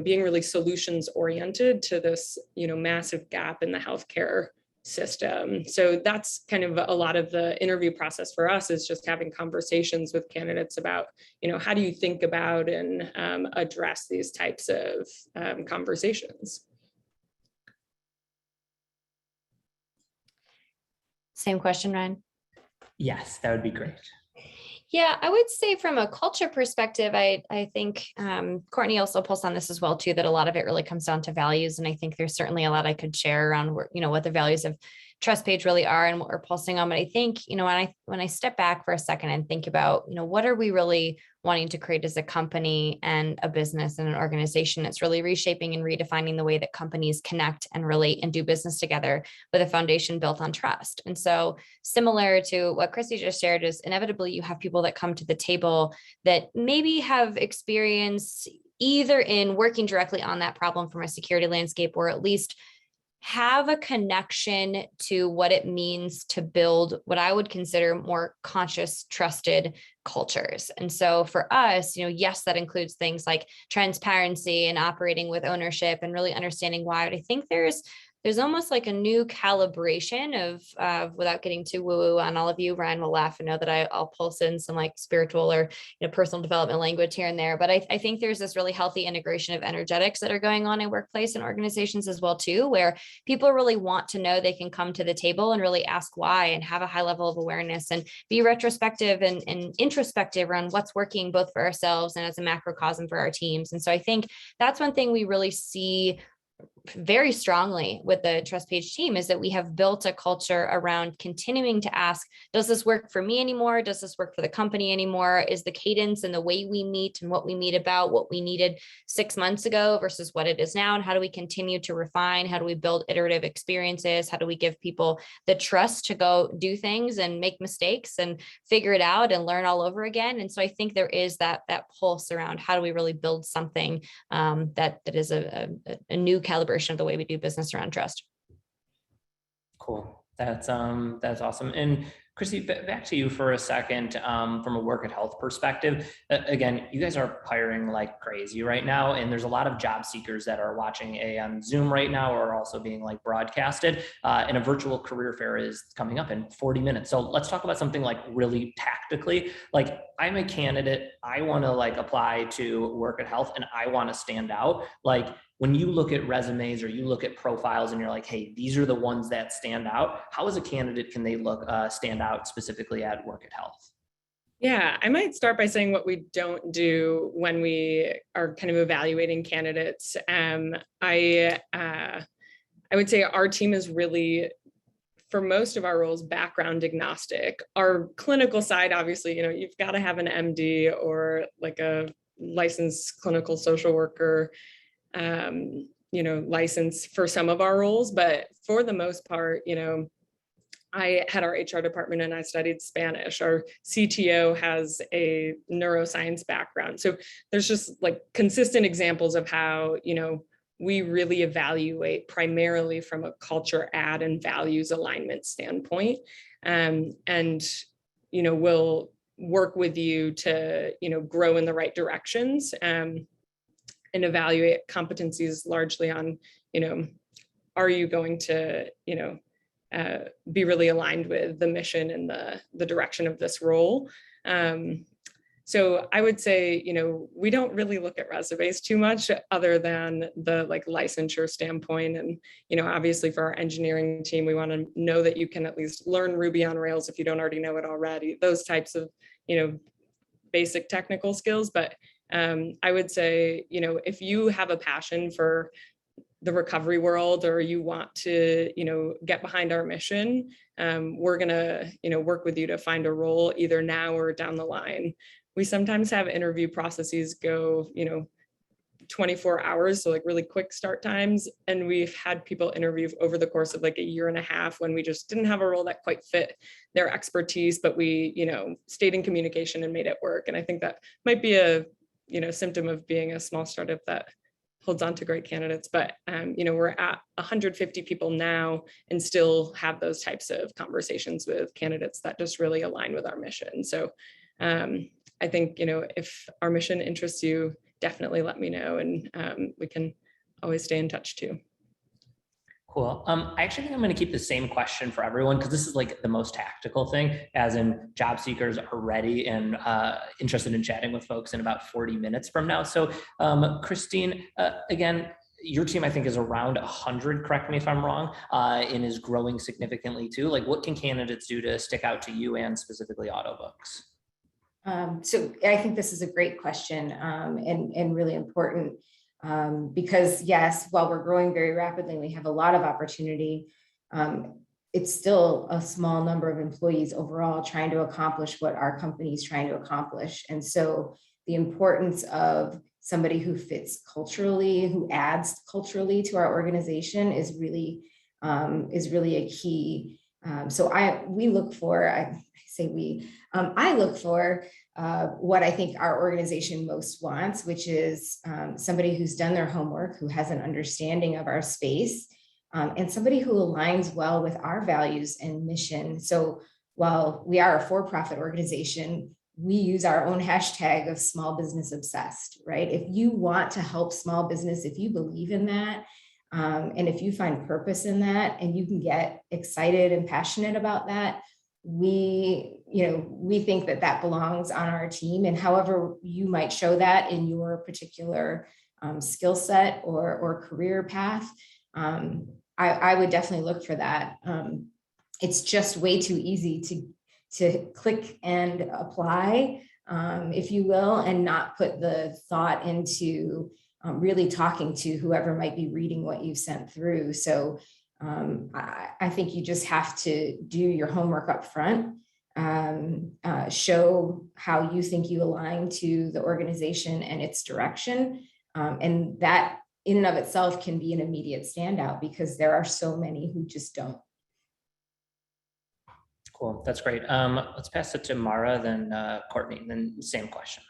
Speaker 14: being really solutions oriented to this, massive gap in the healthcare system. So that's kind of a lot of the interview process for us, is just having conversations with candidates about, how do you think about and address these types of conversations.
Speaker 13: Same question, Ryan?
Speaker 12: Yes, that would be great.
Speaker 13: Yeah, I would say from a culture perspective, I think Courtney also pulls on this as well too, that a lot of it really comes down to values. And I think there's certainly a lot I could share around what the values of Trustpage really are and what we're pulsing on. But I think, when I step back for a second and think about, what are we really wanting to create as a company and a business and an organization, it's really reshaping and redefining the way that companies connect and relate and do business together with a foundation built on trust. And so similar to what Kristy just shared, is inevitably you have people that come to the table that maybe have experience either in working directly on that problem from a security landscape, or at least have a connection to what it means to build what I would consider more conscious, trusted cultures. And so for us, yes, that includes things like transparency and operating with ownership and really understanding why. But I think there's almost like a new calibration of without getting too woo-woo on all of you, Ryan will laugh and know that I'll pulse in some like spiritual or personal development language here and there. But I think there's this really healthy integration of energetics that are going on in workplace and organizations as well too, where people really want to know they can come to the table and really ask why, and have a high level of awareness and be retrospective and introspective around what's working both for ourselves and as a macrocosm for our teams. And so I think that's one thing we really see very strongly with the Trustpage team, is that we have built a culture around continuing to ask, does this work for me anymore? Does this work for the company anymore? Is the cadence and the way we meet and what we meet about what we needed 6 months ago versus what it is now? And how do we continue to refine? How do we build iterative experiences? How do we give people the trust to go do things and make mistakes and figure it out and learn all over again? And so I think there is that pulse around how do we really build something that is a new calibration of the way we do business around trust.
Speaker 12: Cool. That's awesome. And Kristy, back to you for a second from a Workit Health perspective. Again, you guys are hiring like crazy right now, and there's a lot of job seekers that are watching on Zoom right now or also being like broadcasted, and a virtual career fair is coming up in 40 minutes. So let's talk about something like really tactically. Like, I'm a candidate, I want to like apply to Workit Health and I want to stand out. Like, when you look at resumes or you look at profiles and you're like, hey, these are the ones that stand out, how as a candidate can they stand out specifically at Workit Health?
Speaker 14: Yeah, I might start by saying what we don't do when we are kind of evaluating candidates. I would say our team is really, for most of our roles, background agnostic. Our clinical side, obviously, you've got to have an MD or like a licensed clinical social worker license for some of our roles, but for the most part, I had our HR department and I studied Spanish. Our CTO has a neuroscience background. So there's just like consistent examples of how, we really evaluate primarily from a culture add and values alignment standpoint. And we'll work with you to, grow in the right directions. And evaluate competencies largely on, are you going to, be really aligned with the mission and the direction of this role? So I would say, we don't really look at resumes too much other than the like licensure standpoint. And, obviously for our engineering team, we want to know that you can at least learn Ruby on Rails if you don't already know it already, those types of, basic technical skills. But I would say, if you have a passion for the recovery world or you want to, get behind our mission, we're going to, work with you to find a role either now or down the line. We sometimes have interview processes go, 24 hours, so like really quick start times. And we've had people interview over the course of like a year and a half when we just didn't have a role that quite fit their expertise, but we, stayed in communication and made it work. And I think that might be a symptom of being a small startup that holds on to great candidates. But, we're at 150 people now and still have those types of conversations with candidates that just really align with our mission. So I think, if our mission interests you, definitely let me know, and we can always stay in touch too.
Speaker 12: Cool. I actually think I'm going to keep the same question for everyone because this is like the most tactical thing, as in job seekers are ready and interested in chatting with folks in about 40 minutes from now. So Christine, again, your team, I think, is around 100, correct me if I'm wrong, and is growing significantly too. Like, what can candidates do to stick out to you and specifically Autobooks?
Speaker 16: So I think this is a great question and really important. Because yes, while we're growing very rapidly, we have a lot of opportunity. It's still a small number of employees overall trying to accomplish what our company is trying to accomplish. And so the importance of somebody who fits culturally, who adds culturally to our organization is really a key. I look for what I think our organization most wants, which is somebody who's done their homework, who has an understanding of our space, and somebody who aligns well with our values and mission. So while we are a for-profit organization, we use our own hashtag of small business obsessed, right? If you want to help small business, if you believe in that, and if you find purpose in that, and you can get excited and passionate about that, we think that belongs on our team. And however you might show that in your particular skill set or career path, I would definitely look for that. It's just way too easy to click and apply, if you will, and not put the thought into really talking to whoever might be reading what you've sent through. So I think you just have to do your homework up front, show how you think you align to the organization and its direction. And that in and of itself can be an immediate standout because there are so many who just don't.
Speaker 12: Cool, that's great. Let's pass it to Mara, then Courtney, then same question.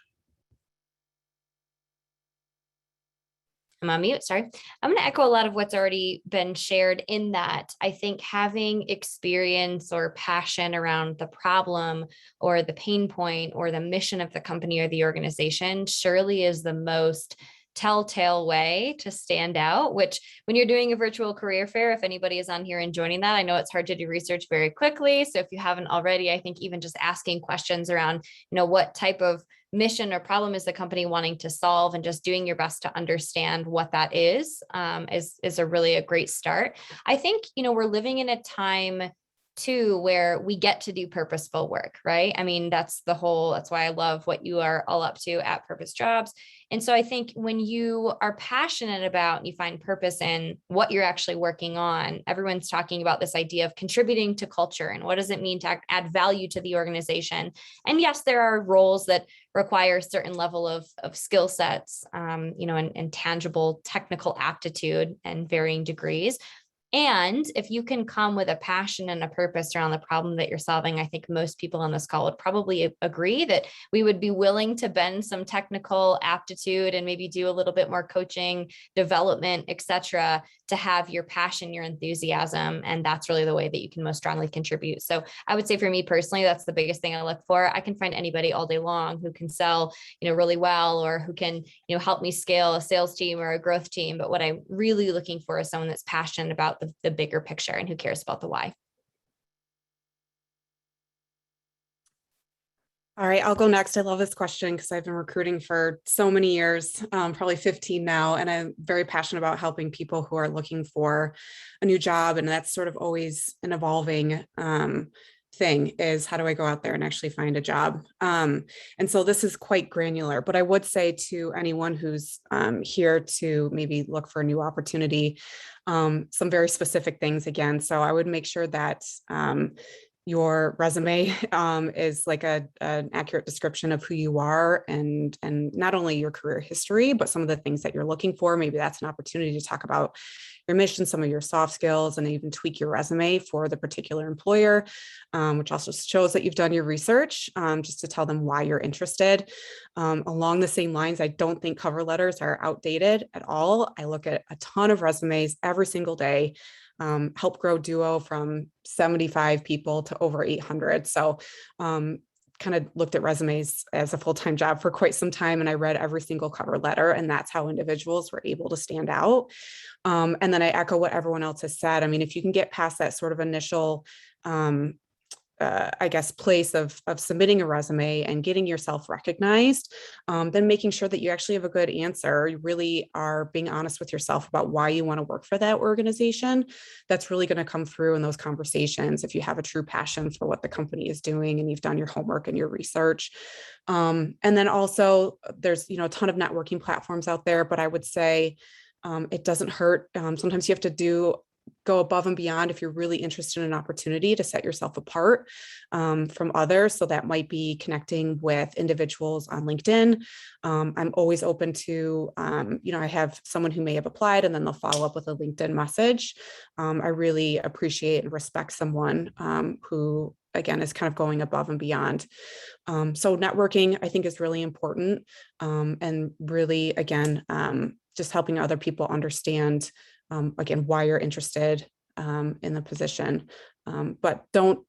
Speaker 13: I'm on mute, sorry. I'm going to echo a lot of what's already been shared in that I think having experience or passion around the problem or the pain point or the mission of the company or the organization surely is the most telltale way to stand out, which when you're doing a virtual career fair, if anybody is on here and joining that, I know it's hard to do research very quickly. So if you haven't already, I think even just asking questions around, what type of mission or problem is the company wanting to solve and just doing your best to understand what that is a really a great start. I think, we're living in a time too, where we get to do purposeful work, right? I mean, that's why I love what you are all up to at Purpose Jobs. And so I think when you are passionate about and you find purpose in what you're actually working on, everyone's talking about this idea of contributing to culture and what does it mean to add value to the organization. And yes, there are roles that require a certain level of skill sets, and tangible technical aptitude and varying degrees. And if you can come with a passion and a purpose around the problem that you're solving, I think most people on this call would probably agree that we would be willing to bend some technical aptitude and maybe do a little bit more coaching, development, et cetera, to have your passion, your enthusiasm. And that's really the way that you can most strongly contribute. So I would say for me personally, that's the biggest thing I look for. I can find anybody all day long who can sell, really well, or who can, help me scale a sales team or a growth team. But what I'm really looking for is someone that's passionate about the bigger picture and who cares about the why.
Speaker 15: All right, I'll go next. I love this question because I've been recruiting for so many years, probably 15 now, and I'm very passionate about helping people who are looking for a new job. And that's sort of always an evolving thing, is how do I go out there and actually find a job? And so this is quite granular, but I would say to anyone who's here to maybe look for a new opportunity, some very specific things again. So I would make sure that your resume is like an accurate description of who you are and not only your career history, but some of the things that you're looking for. Maybe that's an opportunity to talk about your mission, some of your soft skills, and even tweak your resume for the particular employer, which also shows that you've done your research, just to tell them why you're interested. Along the same lines, I don't think cover letters are outdated at all. I look at a ton of resumes every single day. Help grow Duo from 75 people to over 800. So kind of looked at resumes as a full-time job for quite some time, and I read every single cover letter, and that's how individuals were able to stand out. And then I echo what everyone else has said. I mean, if you can get past that sort of initial place of submitting a resume and getting yourself recognized, then making sure that you actually have a good answer. You really are being honest with yourself about why you want to work for that organization. That's really going to come through in those conversations if you have a true passion for what the company is doing and you've done your homework and your research. And then also there's, a ton of networking platforms out there, but I would say it doesn't hurt. Sometimes you have to go above and beyond if you're really interested in an opportunity to set yourself apart from others. So that might be connecting with individuals on LinkedIn. I'm always open to, I have someone who may have applied and then they'll follow up with a LinkedIn message. I really appreciate and respect someone who, again, is kind of going above and beyond. So networking, I think, is really important. And really, again, just helping other people understand again, why you're interested in the position, but don't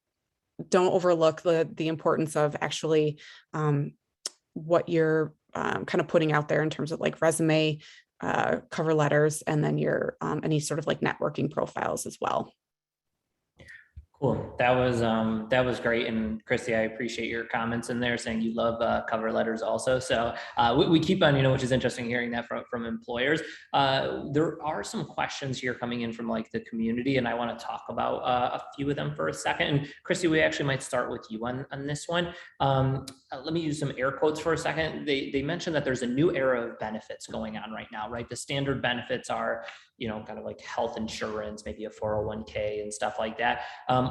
Speaker 15: overlook the importance of actually what you're kind of putting out there in terms of like resume, cover letters, and then your any sort of like networking profiles as well.
Speaker 12: Cool. That was great. And Kristy, I appreciate your comments in there saying you love cover letters also. So we keep on, which is interesting hearing that from employers. There are some questions here coming in from like the community, and I want to talk about a few of them for a second. And Kristy, we actually might start with you on this one. Let me use some air quotes for a second. They mentioned that there's a new era of benefits going on right now, right? The standard benefits are, kind of like health insurance, maybe a 401k and stuff like that.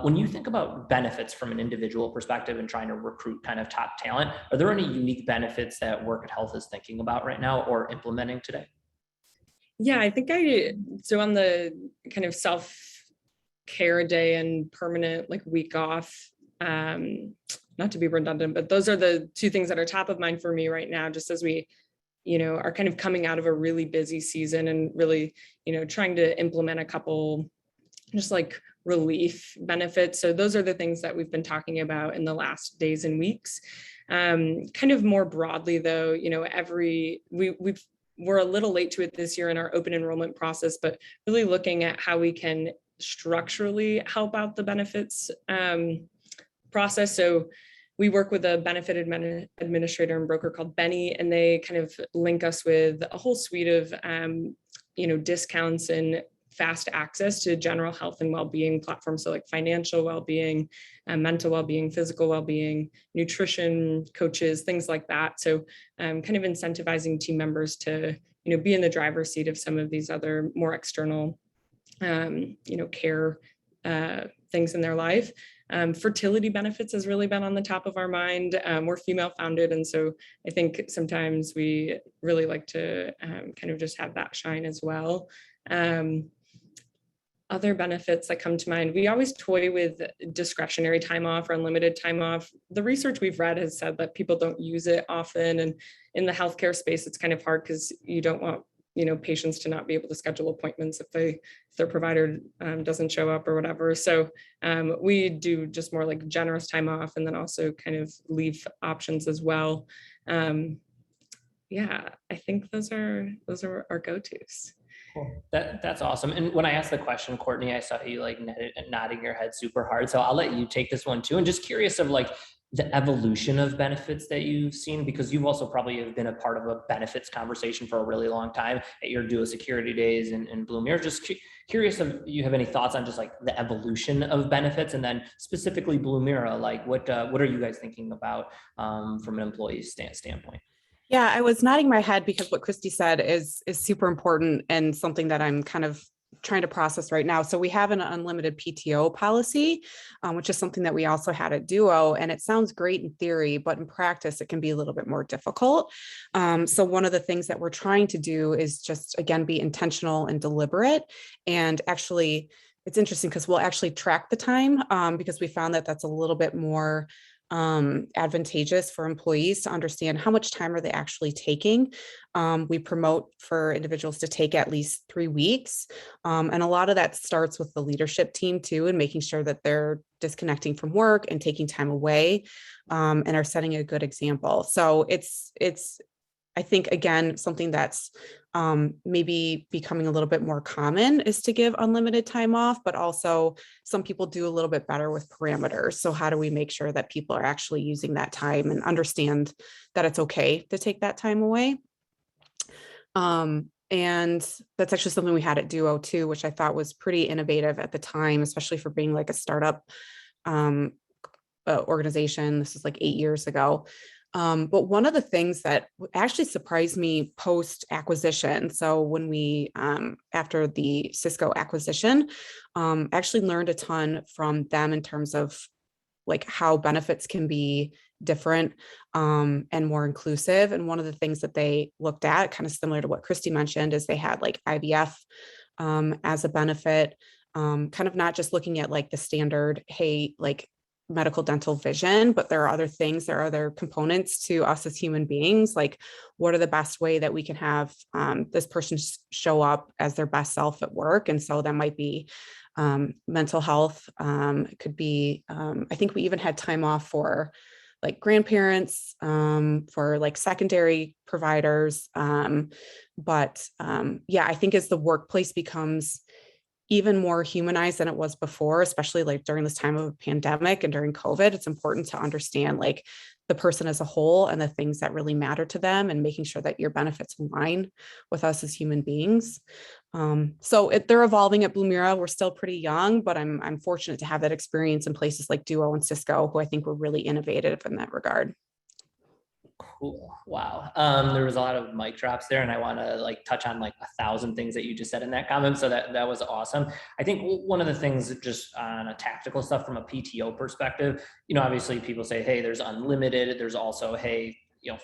Speaker 12: When you think about benefits from an individual perspective and trying to recruit kind of top talent, are there any unique benefits that Workit Health is thinking about right now or implementing today?
Speaker 14: Yeah, I think so on the kind of self-care day and permanent like week off, not to be redundant, but those are the two things that are top of mind for me right now, just as we are kind of coming out of a really busy season and really, trying to implement a couple just like relief benefits. So those are the things that we've been talking about in the last days and weeks. Kind of more broadly though, we're a little late to it this year in our open enrollment process, but really looking at how we can structurally help out the benefits process. So we work with a benefit administrator and broker called Benny, and they kind of link us with a whole suite of discounts and fast access to general health and well-being platforms. So like financial well-being, mental well-being, physical well-being, nutrition coaches, things like that. So kind of incentivizing team members to, be in the driver's seat of some of these other more external, care things in their life. Fertility benefits has really been on the top of our mind. We're female founded. And so I think sometimes we really like to kind of just have that shine as well. Other benefits that come to mind, we always toy with discretionary time off or unlimited time off. The research we've read has said that people don't use it often. And in the healthcare space, it's kind of hard because you don't want, patients to not be able to schedule appointments if their provider doesn't show up or whatever. So we do just more like generous time off and then also kind of leave options as well. Yeah, I think those are our go-tos.
Speaker 12: Cool. That's awesome. And when I asked the question, Courtney, I saw you like nodding your head super hard. So I'll let you take this one too. And just curious of like the evolution of benefits that you've seen, because you've also probably have been a part of a benefits conversation for a really long time at your dual security days in Blumira. Just curious if you have any thoughts on just like the evolution of benefits, and then specifically Blumira, like what are you guys thinking about from an employee standpoint?
Speaker 15: Yeah, I was nodding my head because what Kristy said is super important and something that I'm kind of trying to process right now. So we have an unlimited PTO policy, which is something that we also had at Duo, and it sounds great in theory, but in practice, it can be a little bit more difficult. So one of the things that we're trying to do is just, again, be intentional and deliberate. And actually, it's interesting because we'll actually track the time because we found that that's a little bit more advantageous for employees to understand how much time are they actually taking. We promote for individuals to take at least 3 weeks. And a lot of that starts with the leadership team too, and making sure that they're disconnecting from work and taking time away and are setting a good example. So it's I think, again, something that's maybe becoming a little bit more common is to give unlimited time off, but also some people do a little bit better with parameters. So how do we make sure that people are actually using that time and understand that it's okay to take that time away? And that's actually something we had at Duo too, which I thought was pretty innovative at the time, especially for being like a startup organization. This is like 8 years ago. But one of the things that actually surprised me post acquisition, so when we, after the Cisco acquisition, actually learned a ton from them in terms of like how benefits can be different and more inclusive. And one of the things that they looked at, kind of similar to what Kristy mentioned, is they had like IVF as a benefit, kind of not just looking at like the standard, hey, like medical, dental, vision, but there are other things, there are other components to us as human beings. Like, what are the best way that we can have this person show up as their best self at work? And so that might be mental health. It could be, I think we even had time off for like grandparents, for like secondary providers. But yeah, I think as the workplace becomes even more humanized than it was before, especially like during this time of a pandemic and during COVID, it's important to understand like the person as a whole and the things that really matter to them, and making sure that your benefits align with us as human beings. So they're evolving at Blumira. We're still pretty young, but I'm fortunate to have that experience in places like Duo and Cisco, who I think were really innovative in that regard.
Speaker 12: Cool. Wow. There was a lot of mic drops there, and I want to like touch on like 1,000 things that you just said in that comment. So that was awesome. I think one of the things just on a tactical stuff from a PTO perspective, obviously people say, hey, there's unlimited. There's also, hey,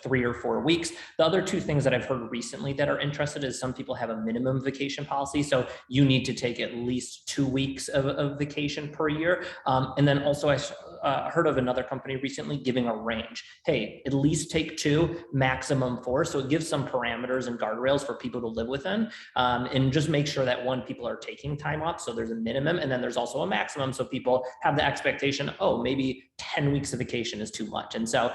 Speaker 12: 3 or 4 weeks. The other two things that I've heard recently that are interested is some people have a minimum vacation policy. So you need to take at least 2 weeks of vacation per year. And then also I heard of another company recently giving a range. Hey, at least take 2, maximum 4. So it gives some parameters and guardrails for people to live within, and just make sure that people are taking time off. So there's a minimum, and then there's also a maximum. So people have the expectation, oh, maybe 10 weeks of vacation is too much. And so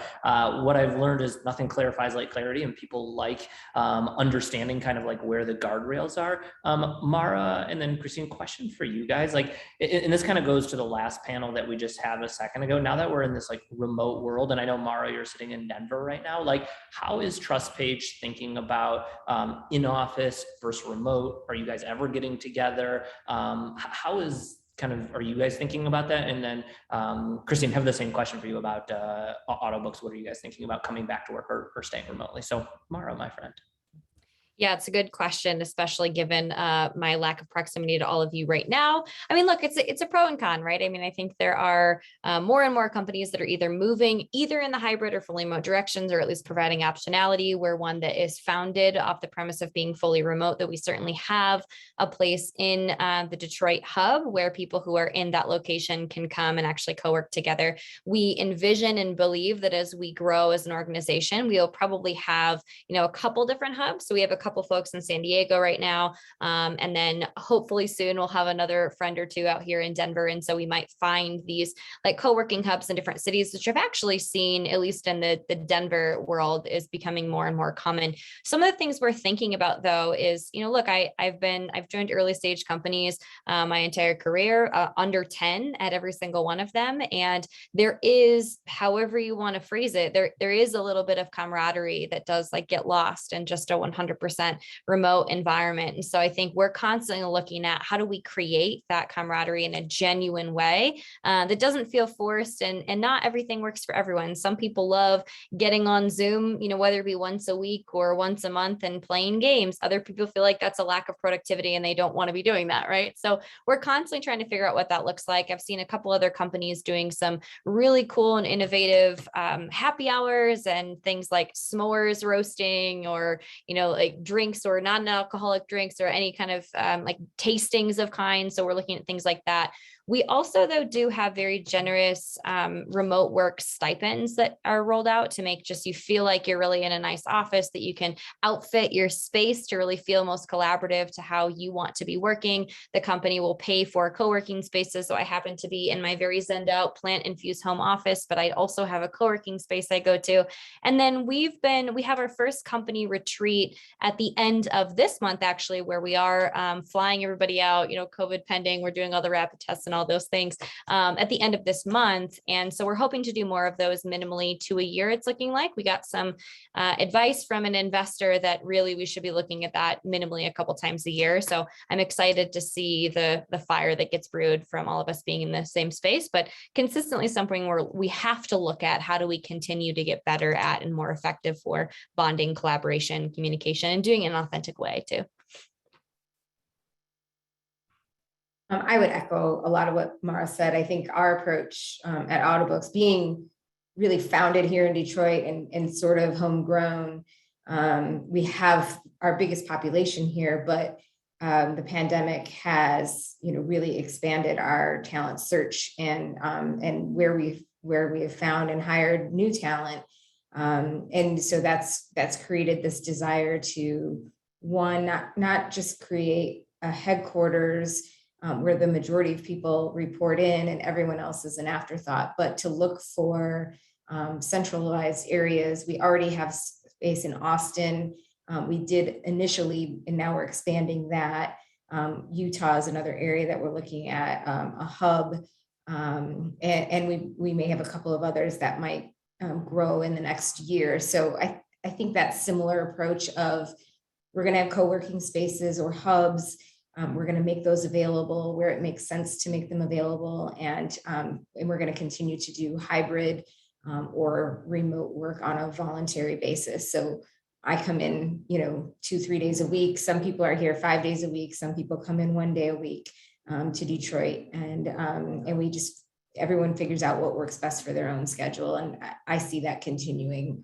Speaker 12: what I've learned is nothing clarifies like clarity, and people like understanding kind of like where the guardrails are. Mara and then Christine, question for you guys. Like, and this kind of goes to the last panel that we just had a second ago. Now that we're in this like remote world, and I know Mara, you're sitting in Denver right now, like how is Trustpage thinking about in office versus remote? Are you guys ever getting together? How is are you guys thinking about that? And then Christine, have the same question for you about Autobooks. What are you guys thinking about coming back to work or staying remotely? So Mara, my friend.
Speaker 13: Yeah, it's a good question, especially given my lack of proximity to all of you right now. I mean, look, it's a pro and con, right? I mean, I think there are more and more companies that are either moving either in the hybrid or fully remote directions, or at least providing optionality. We're one that is founded off the premise of being fully remote, that we certainly have a place in the Detroit hub where people who are in that location can come and actually co-work together. We envision and believe that as we grow as an organization, we'll probably have, a couple different hubs. So we have a couple folks in San Diego right now. And then hopefully soon we'll have another friend or two out here in Denver. And so we might find these like co-working hubs in different cities, which I've actually seen, at least in the Denver world, is becoming more and more common. Some of the things we're thinking about though is, look, I've joined early stage companies my entire career, under 10 at every single one of them. And there is, however you want to phrase it, there is a little bit of camaraderie that does like get lost in just a 100% remote environment. And so I think we're constantly looking at how do we create that camaraderie in a genuine way that doesn't feel forced, and not everything works for everyone. Some people love getting on Zoom, whether it be once a week or once a month and playing games. Other people feel like that's a lack of productivity and they don't want to be doing that, right? So we're constantly trying to figure out what that looks like. I've seen a couple other companies doing some really cool and innovative happy hours and things like s'mores roasting, or, like drinks or non-alcoholic drinks, or any kind of like tastings of kind. So we're looking at things like that. We also, though, do have very generous remote work stipends that are rolled out to make just you feel like you're really in a nice office, that you can outfit your space to really feel most collaborative to how you want to be working. The company will pay for co-working spaces. So I happen to be in my very zenned out plant-infused home office, but I also have a co-working space I go to. And then we have our first company retreat at the end of this month, actually, where we are flying everybody out, COVID pending. We're doing all the rapid tests and all those things at the end of this month. And so we're hoping to do more of those minimally to a year, it's looking like. We got some advice from an investor that really we should be looking at that minimally a couple times a year. So I'm excited to see the fire that gets brewed from all of us being in the same space, but consistently something where we have to look at how do we continue to get better at and more effective for bonding, collaboration, communication, and doing it in an authentic way too.
Speaker 16: I would echo a lot of what Mara said. I think our approach at Autobooks, being really founded here in Detroit and sort of homegrown, we have our biggest population here, but the pandemic has, really expanded our talent search and where we have found and hired new talent. And so that's created this desire to, one, not just create a headquarters where the majority of people report in and everyone else is an afterthought, but to look for centralized areas. We already have space in Austin. We did initially, and now we're expanding that. Utah is another area that we're looking at, a hub, and we may have a couple of others that might grow in the next year. So I think that similar approach of we're going to have co-working spaces or hubs. We're going to make those available where it makes sense to make them available. And we're going to continue to do hybrid or remote work on a voluntary basis. So I come in, 2-3 days a week. Some people are here 5 days a week. Some people come in 1 day a week to Detroit. And we just, everyone figures out what works best for their own schedule. And I see that continuing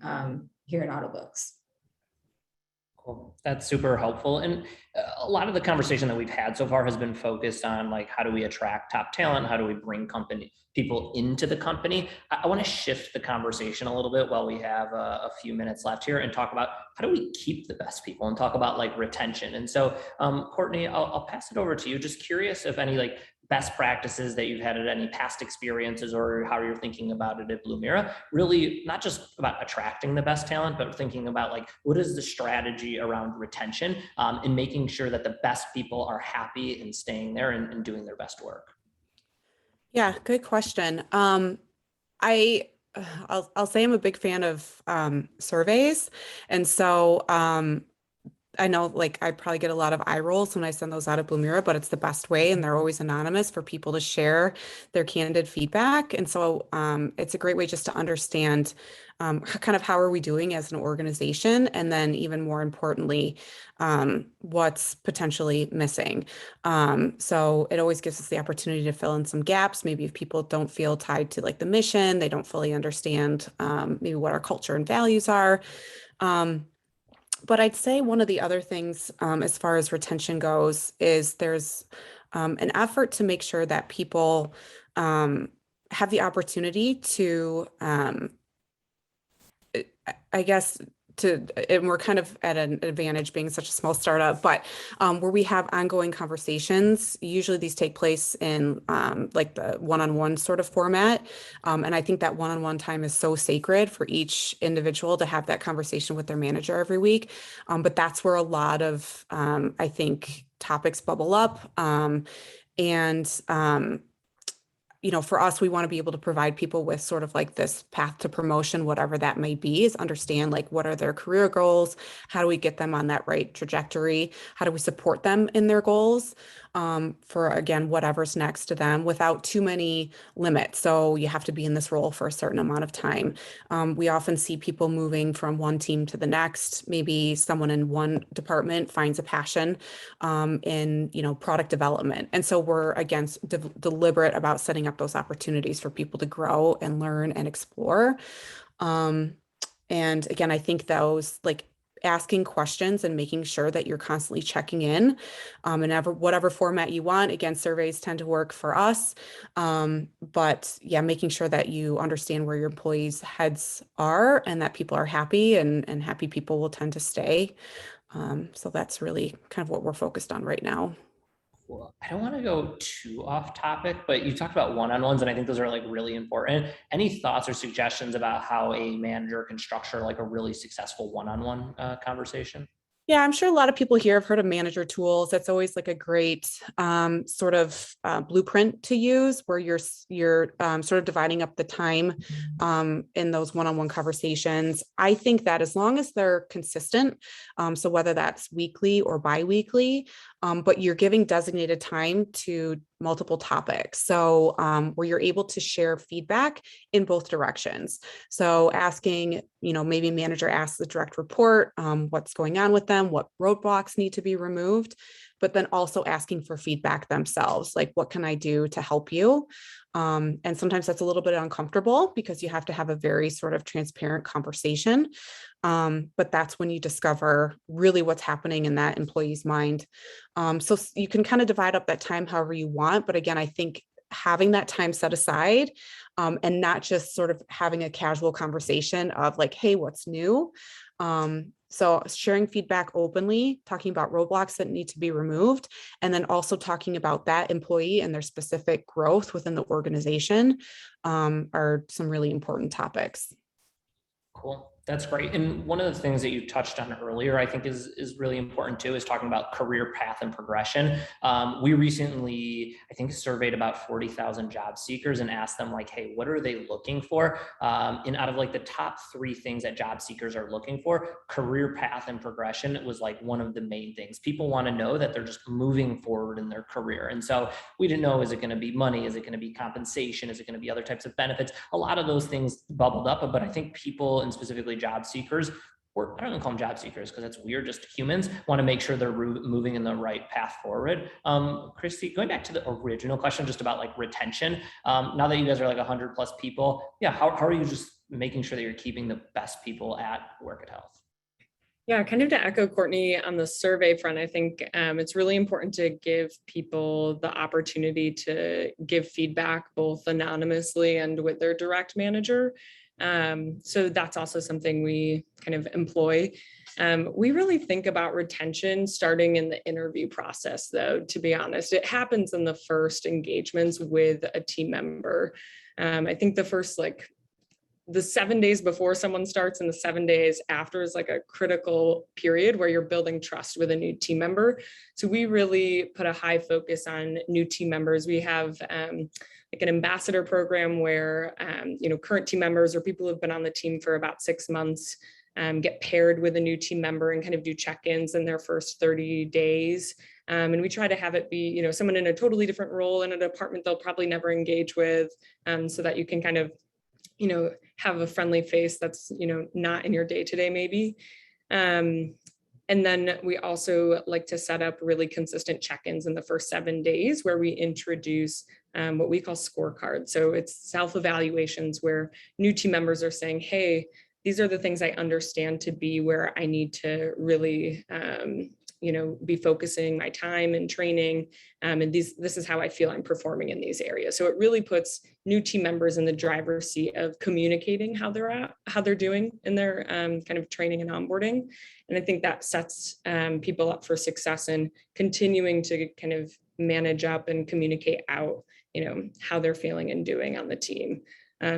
Speaker 16: here at Autobooks.
Speaker 12: Cool. That's super helpful. And a lot of the conversation that we've had so far has been focused on like, how do we attract top talent? How do we bring people into the company? I want to shift the conversation a little bit while we have a few minutes left here and talk about how do we keep the best people and talk about like retention. And so Courtney, I'll pass it over to you. Just curious if any like best practices that you've had at any past experiences or how you're thinking about it at Blumira, really not just about attracting the best talent, but thinking about like, what is the strategy around retention and making sure that the best people are happy and staying there and doing their best work?
Speaker 15: Yeah, good question. I'll say I'm a big fan of surveys. And so I know like I probably get a lot of eye rolls when I send those out at Blumira, but it's the best way and they're always anonymous for people to share their candid feedback. And so it's a great way just to understand kind of how are we doing as an organization, and then even more importantly, what's potentially missing. So it always gives us the opportunity to fill in some gaps. Maybe if people don't feel tied to like the mission, they don't fully understand maybe what our culture and values are. But I'd say one of the other things as far as retention goes is there's an effort to make sure that people have the opportunity to, I guess, and we're kind of at an advantage being such a small startup, but where we have ongoing conversations, usually these take place in like the one-on-one sort of format. And I think that one-on-one time is so sacred for each individual to have that conversation with their manager every week. But that's where a lot of, I think, topics bubble up. You know, for us, we want to be able to provide people with sort of like this path to promotion, whatever that may be, is understand like what are their career goals? How do we get them on that right trajectory? How do we support them in their goals for, again, whatever's next to them without too many limits? So you have to be in this role for a certain amount of time. We often see people moving from one team to the next. Maybe someone in one department finds a passion in, you know, product development. And so we're, again, deliberate about setting up those opportunities for people to grow and learn and explore. And again, I think those like asking questions and making sure that you're constantly checking in in whatever format you want. Again, surveys tend to work for us. But yeah, making sure that you understand where your employees' heads are and that people are happy, and happy people will tend to stay. So that's really kind of what we're focused on right now.
Speaker 12: Well, I don't want to go too off topic, but you talked about one-on-ones, and I think those are like really important. Any thoughts or suggestions about how a manager can structure like a really successful one-on-one conversation?
Speaker 15: Yeah, I'm sure a lot of people here have heard of manager tools. That's always like a great sort of blueprint to use, where you're sort of dividing up the time in those one-on-one conversations. I think that as long as they're consistent, so whether that's weekly or bi-weekly, but you're giving designated time to multiple topics. So where you're able to share feedback in both directions. So asking, you know, maybe manager asks the direct report what's going on with them, what roadblocks need to be removed, but then also asking for feedback themselves, like what can I do to help you? And sometimes that's a little bit uncomfortable because you have to have a very sort of transparent conversation. But that's when you discover really what's happening in that employee's mind. So you can kind of divide up that time however you want. But again, I think having that time set aside and not just sort of having a casual conversation of like, hey, what's new? So sharing feedback openly, talking about roadblocks that need to be removed, and then also talking about that employee and their specific growth within the organization are some really important topics.
Speaker 12: Cool. That's great. And one of the things that you touched on earlier, I think is really important too, is talking about career path and progression. We recently, I think, surveyed about 40,000 job seekers and asked them like, hey, what are they looking for? And out of like the top 3 things that job seekers are looking for, career path and progression was like one of the main things. People want to know that they're just moving forward in their career. And so we didn't know, is it going to be money? Is it going to be compensation? Is it going to be other types of benefits? A lot of those things bubbled up, but I think people, and specifically job seekers, or I don't even call them job seekers because that's weird, just humans, want to make sure they're moving in the right path forward. Kristy, going back to the original question just about like retention, now that you guys are like 100 plus people, yeah, how are you just making sure that you're keeping the best people at Workit Health?
Speaker 14: Yeah, kind of to echo Courtney on the survey front, I think it's really important to give people the opportunity to give feedback both anonymously and with their direct manager. So that's also something we kind of employ. We really think about retention starting in the interview process, though, to be honest. It happens in the first engagements with a team member. I think the 7 days before someone starts and the 7 days after is like a critical period where you're building trust with a new team member. So we really put a high focus on new team members. We have like an ambassador program where current team members or people who've been on the team for about 6 months get paired with a new team member and kind of do check-ins in their first 30 days. And we try to have it be, someone in a totally different role in a department they'll probably never engage with, so that you can kind of have a friendly face that's, not in your day-to-day maybe. And then we also like to set up really consistent check-ins in the first 7 days where we introduce what we call scorecards. So it's self-evaluations where new team members are saying, hey, these are the things I understand to be where I need to really, be focusing my time and training. And this is how I feel I'm performing in these areas. So it really puts new team members in the driver's seat of communicating how they're doing in their kind of training and onboarding. And I think that sets people up for success and continuing to kind of manage up and communicate out, how they're feeling and doing on the team.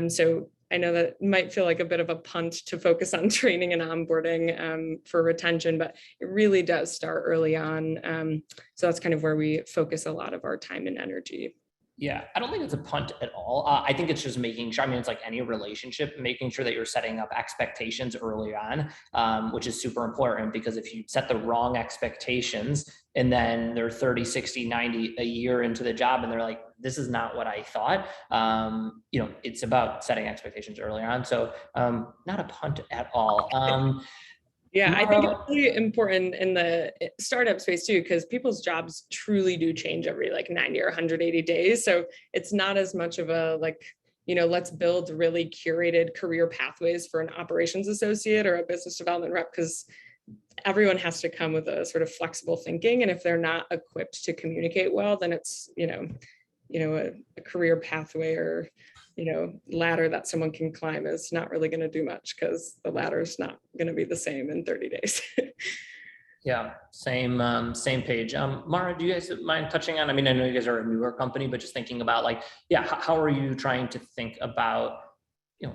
Speaker 14: So I know that might feel like a bit of a punt to focus on training and onboarding for retention, but it really does start early on. So that's kind of where we focus a lot of our time and energy.
Speaker 12: Yeah, I don't think it's a punt at all. I think it's just making sure, it's like any relationship, making sure that you're setting up expectations early on, which is super important, because if you set the wrong expectations and then they're 30, 60, 90, a year into the job and they're like, this is not what I thought, it's about setting expectations early on. So not a punt at all.
Speaker 14: Yeah, I think it's really important in the startup space too, because people's jobs truly do change every 90 or 180 days. So it's not as much of a let's build really curated career pathways for an operations associate or a business development rep, because everyone has to come with a sort of flexible thinking. And if they're not equipped to communicate well, then it's, a career pathway or ladder that someone can climb is not really going to do much, because the ladder is not going to be the same in 30 days.
Speaker 12: Yeah, same page. Mara, do you guys mind touching on, I know you guys are a newer company, but just thinking about how are you trying to think about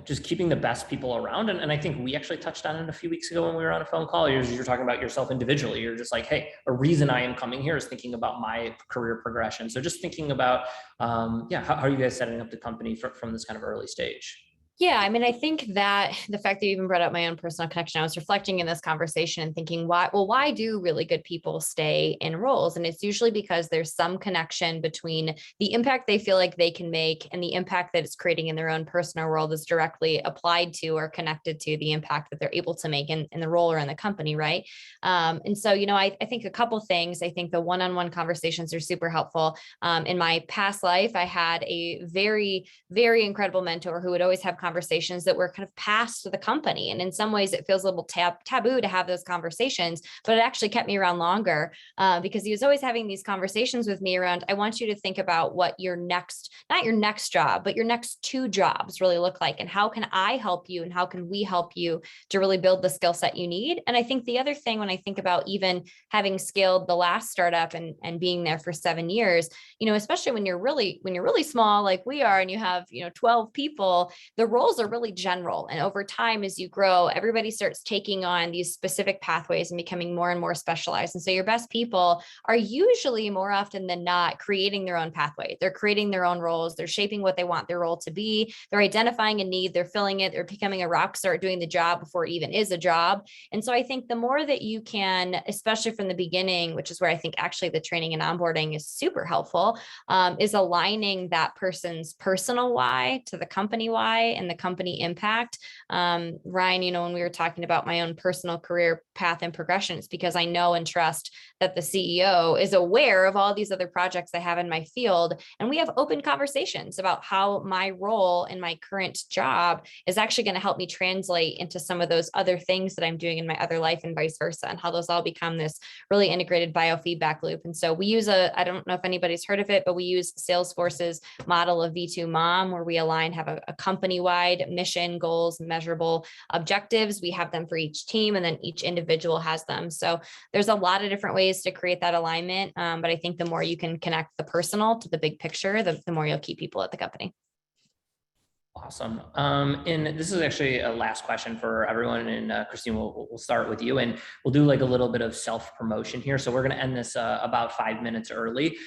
Speaker 12: just keeping the best people around? And I think we actually touched on it a few weeks ago when we were on a phone call. You're talking about yourself individually. You're just like, hey, a reason I am coming here is thinking about my career progression. So just thinking about, how are you guys setting up the company from this kind of early stage?
Speaker 13: Yeah, I think that the fact that you even brought up my own personal connection, I was reflecting in this conversation and thinking, why do really good people stay in roles? And it's usually because there's some connection between the impact they feel like they can make and the impact that it's creating in their own personal world is directly applied to or connected to the impact that they're able to make in the role or in the company, right? And so, I think a couple things. I think the one-on-one conversations are super helpful. In my past life, I had a very, very incredible mentor who would always have conversations that were kind of passed to the company. And in some ways it feels a little taboo to have those conversations, but it actually kept me around longer because he was always having these conversations with me around, I want you to think about what your next, not your next job, but your next 2 jobs really look like. And how can I help you? And how can we help you to really build the skill set you need? And I think the other thing, when I think about even having scaled the last startup and being there for 7 years, especially when you're really small, like we are, and you have, 12 people, the roles are really general. And over time, as you grow, everybody starts taking on these specific pathways and becoming more and more specialized. And so your best people are usually, more often than not, creating their own pathway. They're creating their own roles. They're shaping what they want their role to be. They're identifying a need. They're filling it. They're becoming a rock star at doing the job before it even is a job. And so I think the more that you can, especially from the beginning, which is where I think actually the training and onboarding is super helpful, is aligning that person's personal why to the company why and the company impact. Ryan, you know, when we were talking about my own personal career path and progression, it's because I know and trust that the CEO is aware of all these other projects I have in my field. And we have open conversations about how my role in my current job is actually going to help me translate into some of those other things that I'm doing in my other life and vice versa, and how those all become this really integrated biofeedback loop. And so we use I don't know if anybody's heard of it, but we use Salesforce's model of V2 Mom, where we have a company-wide mission, goals, measurable objectives. We have them for each team, and then each individual has them. So there's a lot of different ways to create that alignment. But I think the more you can connect the personal to the big picture, the more you'll keep people at the company.
Speaker 12: Awesome. And this is actually a last question for everyone. And Christine, we'll start with you, and we'll do like a little bit of self-promotion here. So we're going to end this about 5 minutes early,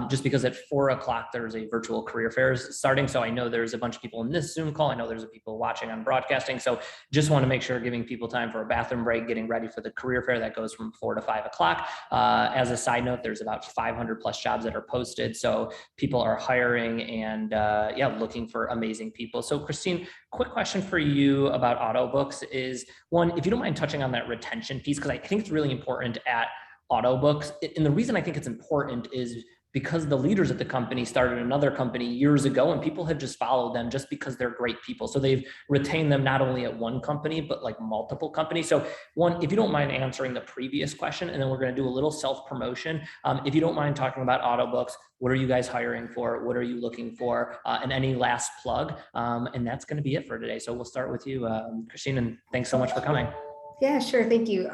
Speaker 12: just because at 4 o'clock there's a virtual career fairs starting. So I know there's a bunch of people in this Zoom call. I know there's people watching on broadcasting. So just want to make sure giving people time for a bathroom break, getting ready for the career fair that goes from 4 to 5 o'clock. As a side note, there's about 500 plus jobs that are posted. So people are hiring and looking for amazing people. So Christine, quick question for you about Autobooks is, one, if you don't mind touching on that retention piece, because I think it's really important at Autobooks. And the reason I think it's important is because the leaders at the company started another company years ago, and people have just followed them just because they're great people. So they've retained them not only at one company, but like multiple companies. So one, if you don't mind answering the previous question, and then we're going to do a little self-promotion. If you don't mind talking about Autobooks, what are you guys hiring for? What are you looking for? And any last plug? And that's going to be it for today. So we'll start with you, Christine, and thanks so much for coming.
Speaker 16: Yeah, sure. Thank you.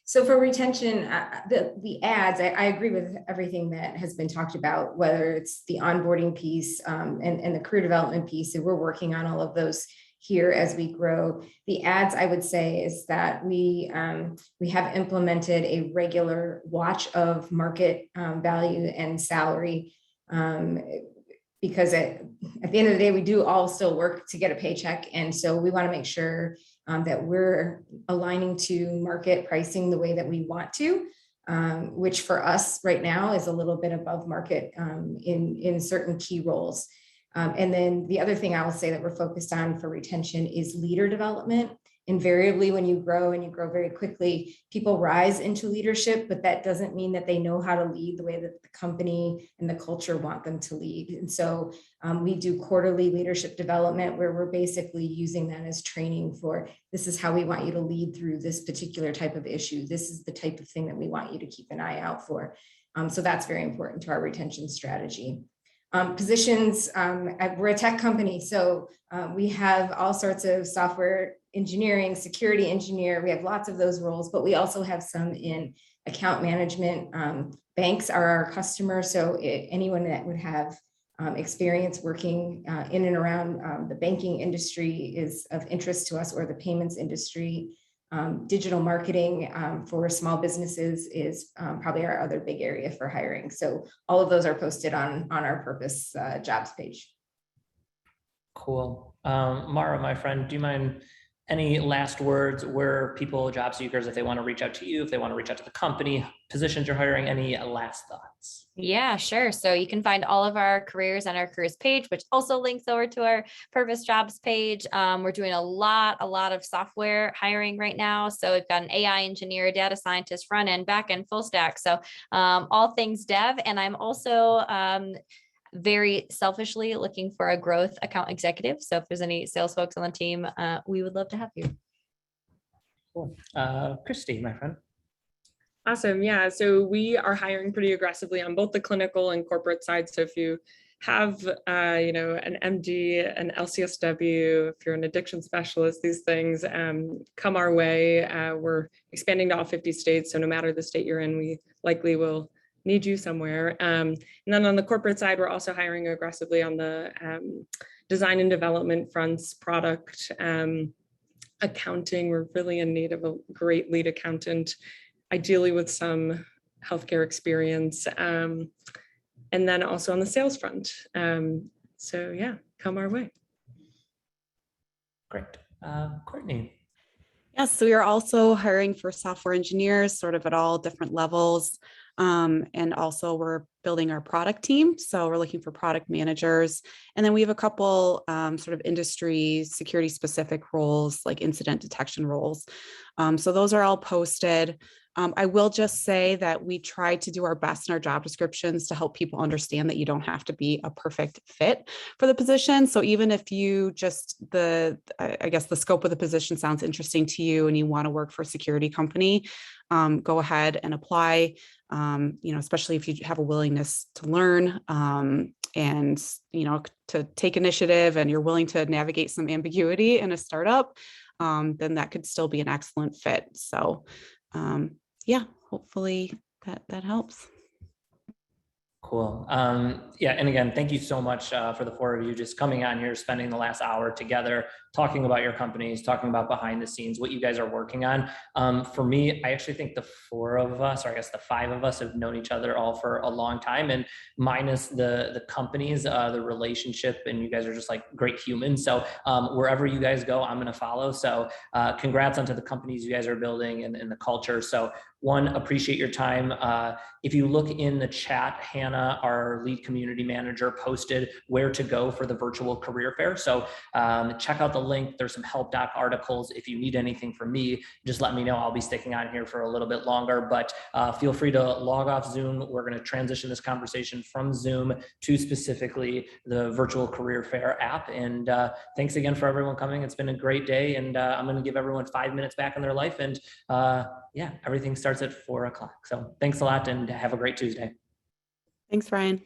Speaker 16: So for retention, the ads, I agree with everything that has been talked about, whether it's the onboarding piece and the career development piece. And we're working on all of those here as we grow. The ads, I would say, is that we have implemented a regular watch of market value and salary, because at the end of the day, we do all still work to get a paycheck. And so we want to make sure that we're aligning to market pricing the way that we want to, which for us right now is a little bit above market in certain key roles. And then the other thing I will say that we're focused on for retention is leader development. Invariably, when you grow and you grow very quickly, people rise into leadership, but that doesn't mean that they know how to lead the way that the company and the culture want them to lead. And so we do quarterly leadership development, where we're basically using that as training for, this is how we want you to lead through this particular type of issue. This is the type of thing that we want you to keep an eye out for. So that's very important to our retention strategy. Positions, we're a tech company, so we have all sorts of software engineering, security engineer. We have lots of those roles, but we also have some in account management. Banks are our customers, so anyone that would have experience working in and around the banking industry is of interest to us, or the payments industry. Digital marketing for small businesses is probably our other big area for hiring. So all of those are posted on our purpose jobs page.
Speaker 12: Cool. Mara, my friend, do you mind any last words where people, job seekers, if they want to reach out to you, if they want to reach out to the company, positions you're hiring, any last thoughts?
Speaker 13: Yeah, sure. So you can find all of our careers on our careers page, which also links over to our purpose jobs page. We're doing a lot of software hiring right now. So we've got an AI engineer, data scientist, front end, back end, full stack. So all things dev. And I'm also very selfishly looking for a growth account executive. So if there's any sales folks on the team, we would love to have you.
Speaker 12: Cool. Kristy, my friend.
Speaker 14: Awesome. Yeah. So we are hiring pretty aggressively on both the clinical and corporate side. So if you have, an MD, an LCSW, if you're an addiction specialist, these things come our way. We're expanding to all 50 states. So no matter the state you're in, we likely will need you somewhere. And then on the corporate side, we're also hiring aggressively on the design and development fronts, product, accounting. We're really in need of a great lead accountant, ideally with some healthcare experience. And then also on the sales front. So yeah, come our way.
Speaker 12: Great. Courtney.
Speaker 15: Yes, so we are also hiring for software engineers, sort of at all different levels. And also we're building our product team. So we're looking for product managers. And then we have a couple sort of industry security specific roles, like incident detection roles. So those are all posted. I will just say that we try to do our best in our job descriptions to help people understand that you don't have to be a perfect fit for the position. So even if you just I guess the scope of the position sounds interesting to you and you want to work for a security company, go ahead and apply, especially if you have a willingness to learn and, to take initiative and you're willing to navigate some ambiguity in a startup, then that could still be an excellent fit. So yeah, hopefully that helps.
Speaker 12: Cool. Yeah, and again, thank you so much for the four of you just coming on here, spending the last hour together, talking about your companies, talking about behind the scenes, what you guys are working on. For me, I actually think the four of us, or I guess the five of us, have known each other all for a long time, and minus the companies, the relationship, and you guys are just like great humans. So wherever you guys go, I'm going to follow. So congrats onto the companies you guys are building and the culture. So one, appreciate your time. If you look in the chat, Hannah, our lead community manager, posted where to go for the virtual career fair. So check out the link. There's some help doc articles. If you need anything from me, just let me know. I'll be sticking on here for a little bit longer, but feel free to log off Zoom. We're going to transition this conversation from Zoom to specifically the virtual career fair app. And thanks again for everyone coming. It's been a great day, and I'm going to give everyone 5 minutes back in their life. And yeah, everything starts at 4 o'clock. So thanks a lot and have a great Tuesday.
Speaker 15: Thanks, Ryan.